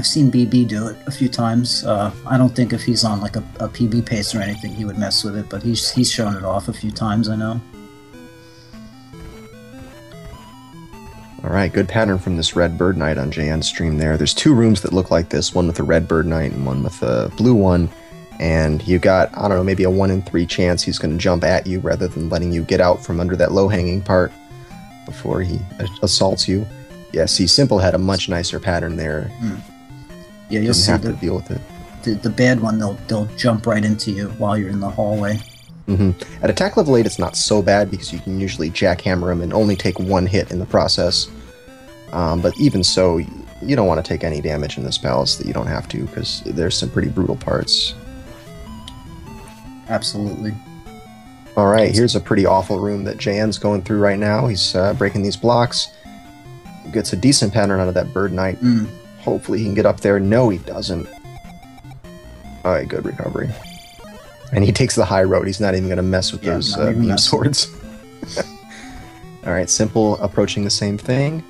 seen BB do it a few times. I don't think if he's on like a PB pace or anything, he would mess with it, but he's shown it off a few times, I know. Alright, good pattern from this Red Bird Knight on Jan's stream there. There's 2 rooms that look like this, one with a Red Bird Knight and one with a blue one, and you got, I don't know, maybe a 1 in 3 chance he's going to jump at you rather than letting you get out from under that low-hanging part before he assaults you. Yeah, see, Simple had a much nicer pattern there. Yeah, you'll see have to deal with it. The bad one, they'll jump right into you while you're in the hallway. At attack level 8, it's not so bad because you can usually jackhammer him and only take 1 hit in the process. But even so, you don't want to take any damage in this palace that you don't have to, because there's some pretty brutal parts. Absolutely. Alright, here's a pretty awful room that Jan's going through right now. He's breaking these blocks. Gets a decent pattern out of that Bird Knight. Hopefully he can get up there. No, he doesn't. Alright, good recovery. And he takes the high road. He's not even going to mess with those beam swords. Alright, Simple approaching the same thing.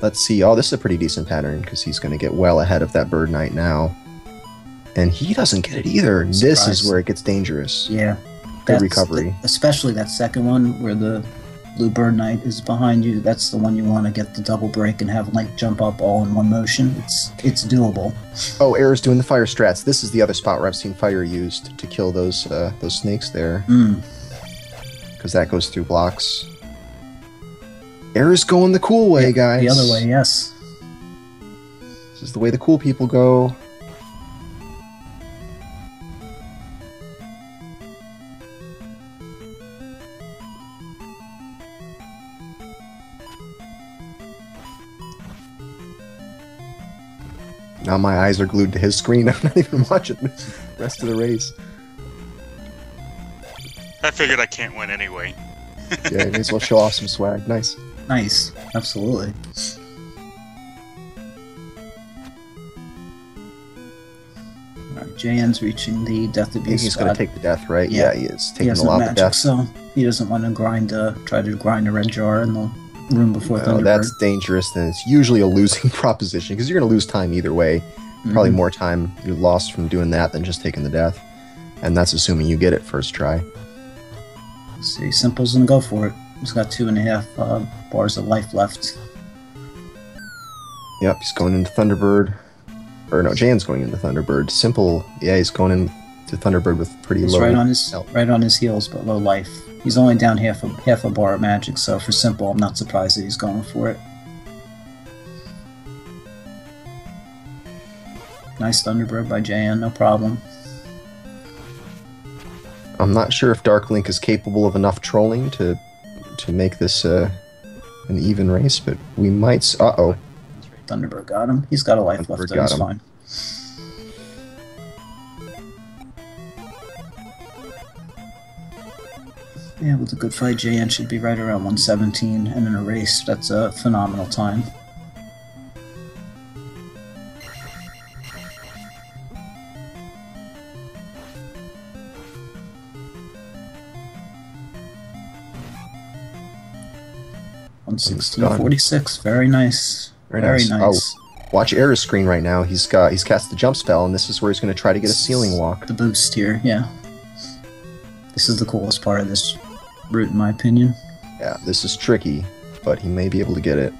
Let's see. Oh, this is a pretty decent pattern, because he's going to get well ahead of that Bird Knight now. And he doesn't get it either. This is where it gets dangerous. Yeah. Good recovery. Especially that second one where the blue Bird Knight is behind you. That's the one you want to get the double break and have like jump up all in one motion. It's doable. Oh, Error's doing the fire strats. This is the other spot where I've seen fire used to kill those snakes there. Because that goes through blocks. Error's going the cool way, guys. The other way, yes. This is the way the cool people go. Now my eyes are glued to his screen. I'm not even watching the rest of the race. I figured I can't win anyway. Yeah, you may as well show off some swag. Nice. Nice. Absolutely. Alright, Jan's reaching the death abuse. He's going to take the death, right? Yeah. He is taking a lot of death. So he doesn't want to try to grind a red jar in the room before Thunderbird. That's dangerous, and it's usually a losing proposition, because you're going to lose time either way. Probably more time you're lost from doing that than just taking the death. And that's assuming you get it first try. Let's see, Simple's going to go for it. He's got 2.5 bars of life left. Yep, he's going into Thunderbird. Or no, Jan's going into Thunderbird. Simple, yeah, he's going into Thunderbird with pretty low right on his heels, but low life. He's only down half a bar of magic, so for Simple, I'm not surprised that he's going for it. Nice Thunderbird by Jan, no problem. I'm not sure if Dark Link is capable of enough trolling to make this an even race, but we might. Uh-oh. Thunderbird got him. He's got a life left, so he's fine. Yeah, with a good fight, Jan should be right around 117, and in a race, that's a phenomenal time. $116.46, very nice. Very nice. Oh, watch Error's screen right now. He's cast the jump spell, and this is where he's going to try to get a ceiling walk. The boost here, yeah. This is the coolest part of this route, in my opinion. Yeah, this is tricky, but he may be able to get it.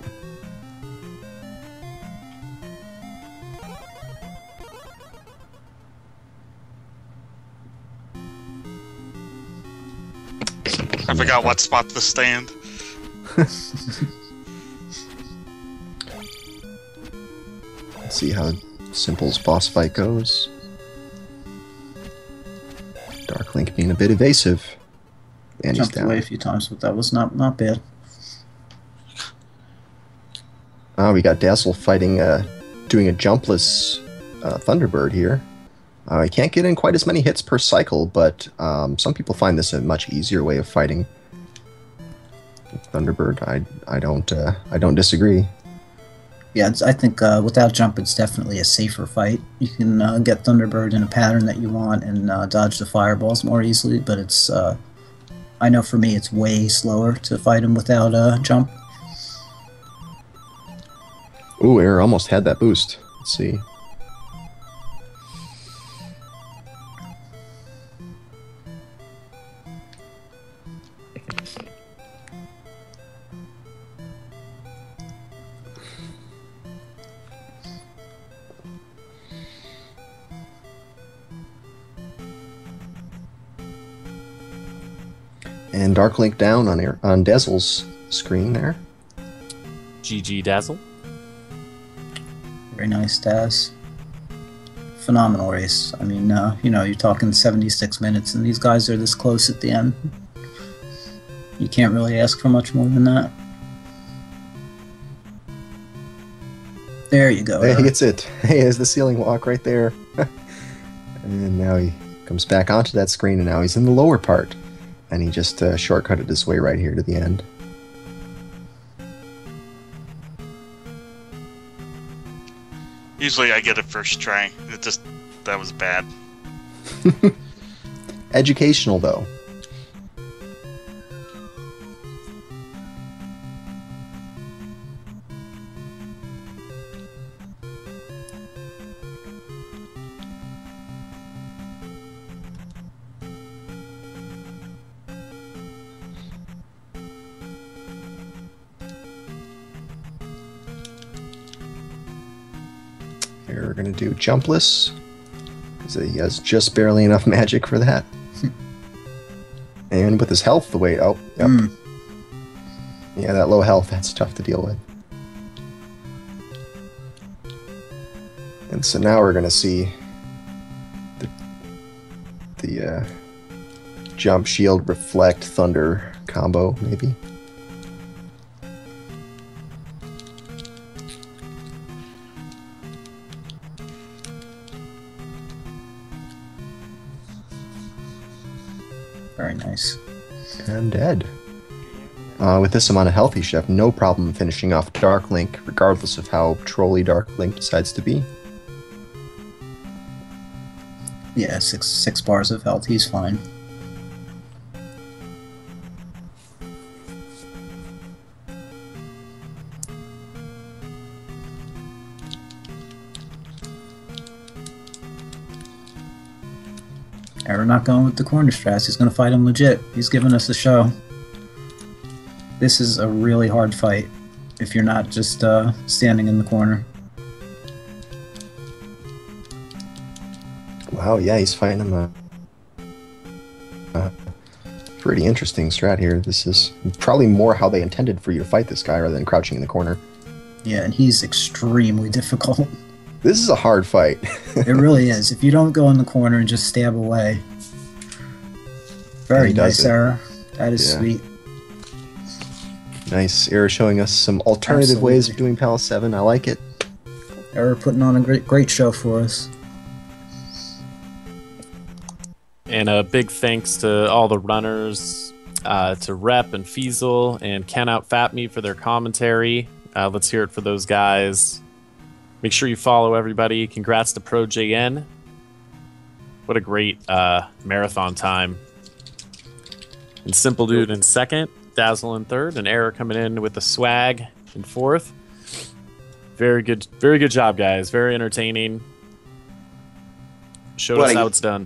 I forgot what spot to stand. Let's see how Simple's boss fight goes. Dark Link being a bit evasive. And Jumped away a few times, but that was not bad. We got Dazzle fighting, doing a jumpless Thunderbird here. He can't get in quite as many hits per cycle, but some people find this a much easier way of fighting Thunderbird. I don't disagree. Yeah, I think without jump, it's definitely a safer fight. You can get Thunderbird in a pattern that you want and dodge the fireballs more easily, but it's I know for me it's way slower to fight him without jump. Ooh, Error almost had that boost. Let's see. And Dark Link down on Dazzle's screen there. GG Dazzle. Very nice, Daz. Phenomenal race. I mean, you know, you're talking 76 minutes, and these guys are this close at the end. You can't really ask for much more than that. There you go. Hey, it's it. Hey, there's the ceiling walk right there. And now he comes back onto that screen, and now he's in the lower part. And he just shortcutted his way right here to the end. Usually I get it first try. That was bad. Educational, though. Here we're going to do jumpless, because he has just barely enough magic for that. And with his health the way... Oh, yep. Yeah, that low health, that's tough to deal with. And so now we're going to see the jump, shield, reflect, thunder combo, maybe. Very nice. And dead. With this amount of health, he should have no problem finishing off Dark Link, regardless of how trolly Dark Link decides to be. Yeah, six bars of health. He's fine. And we're not going with the corner strats. He's going to fight him legit. He's giving us a show. This is a really hard fight if you're not just standing in the corner. Wow, yeah, he's fighting him a pretty interesting strat here. This is probably more how they intended for you to fight this guy rather than crouching in the corner. Yeah, and he's extremely difficult. This is a hard fight. It really is. If you don't go in the corner and just stab away. Very nice error. That is sweet. Nice. Error showing us some alternative ways of doing Palace 7. I like it. Error putting on a great show for us. And a big thanks to all the runners, to Rep and Feasel and Ken Out Fat Me for their commentary. Let's hear it for those guys. Make sure you follow everybody. Congrats to ProJN. What a great marathon time. And Simple Dude in second, Dazzle in third, and Error coming in with the swag in fourth. Very good job, guys. Very entertaining. Showed us how it's done.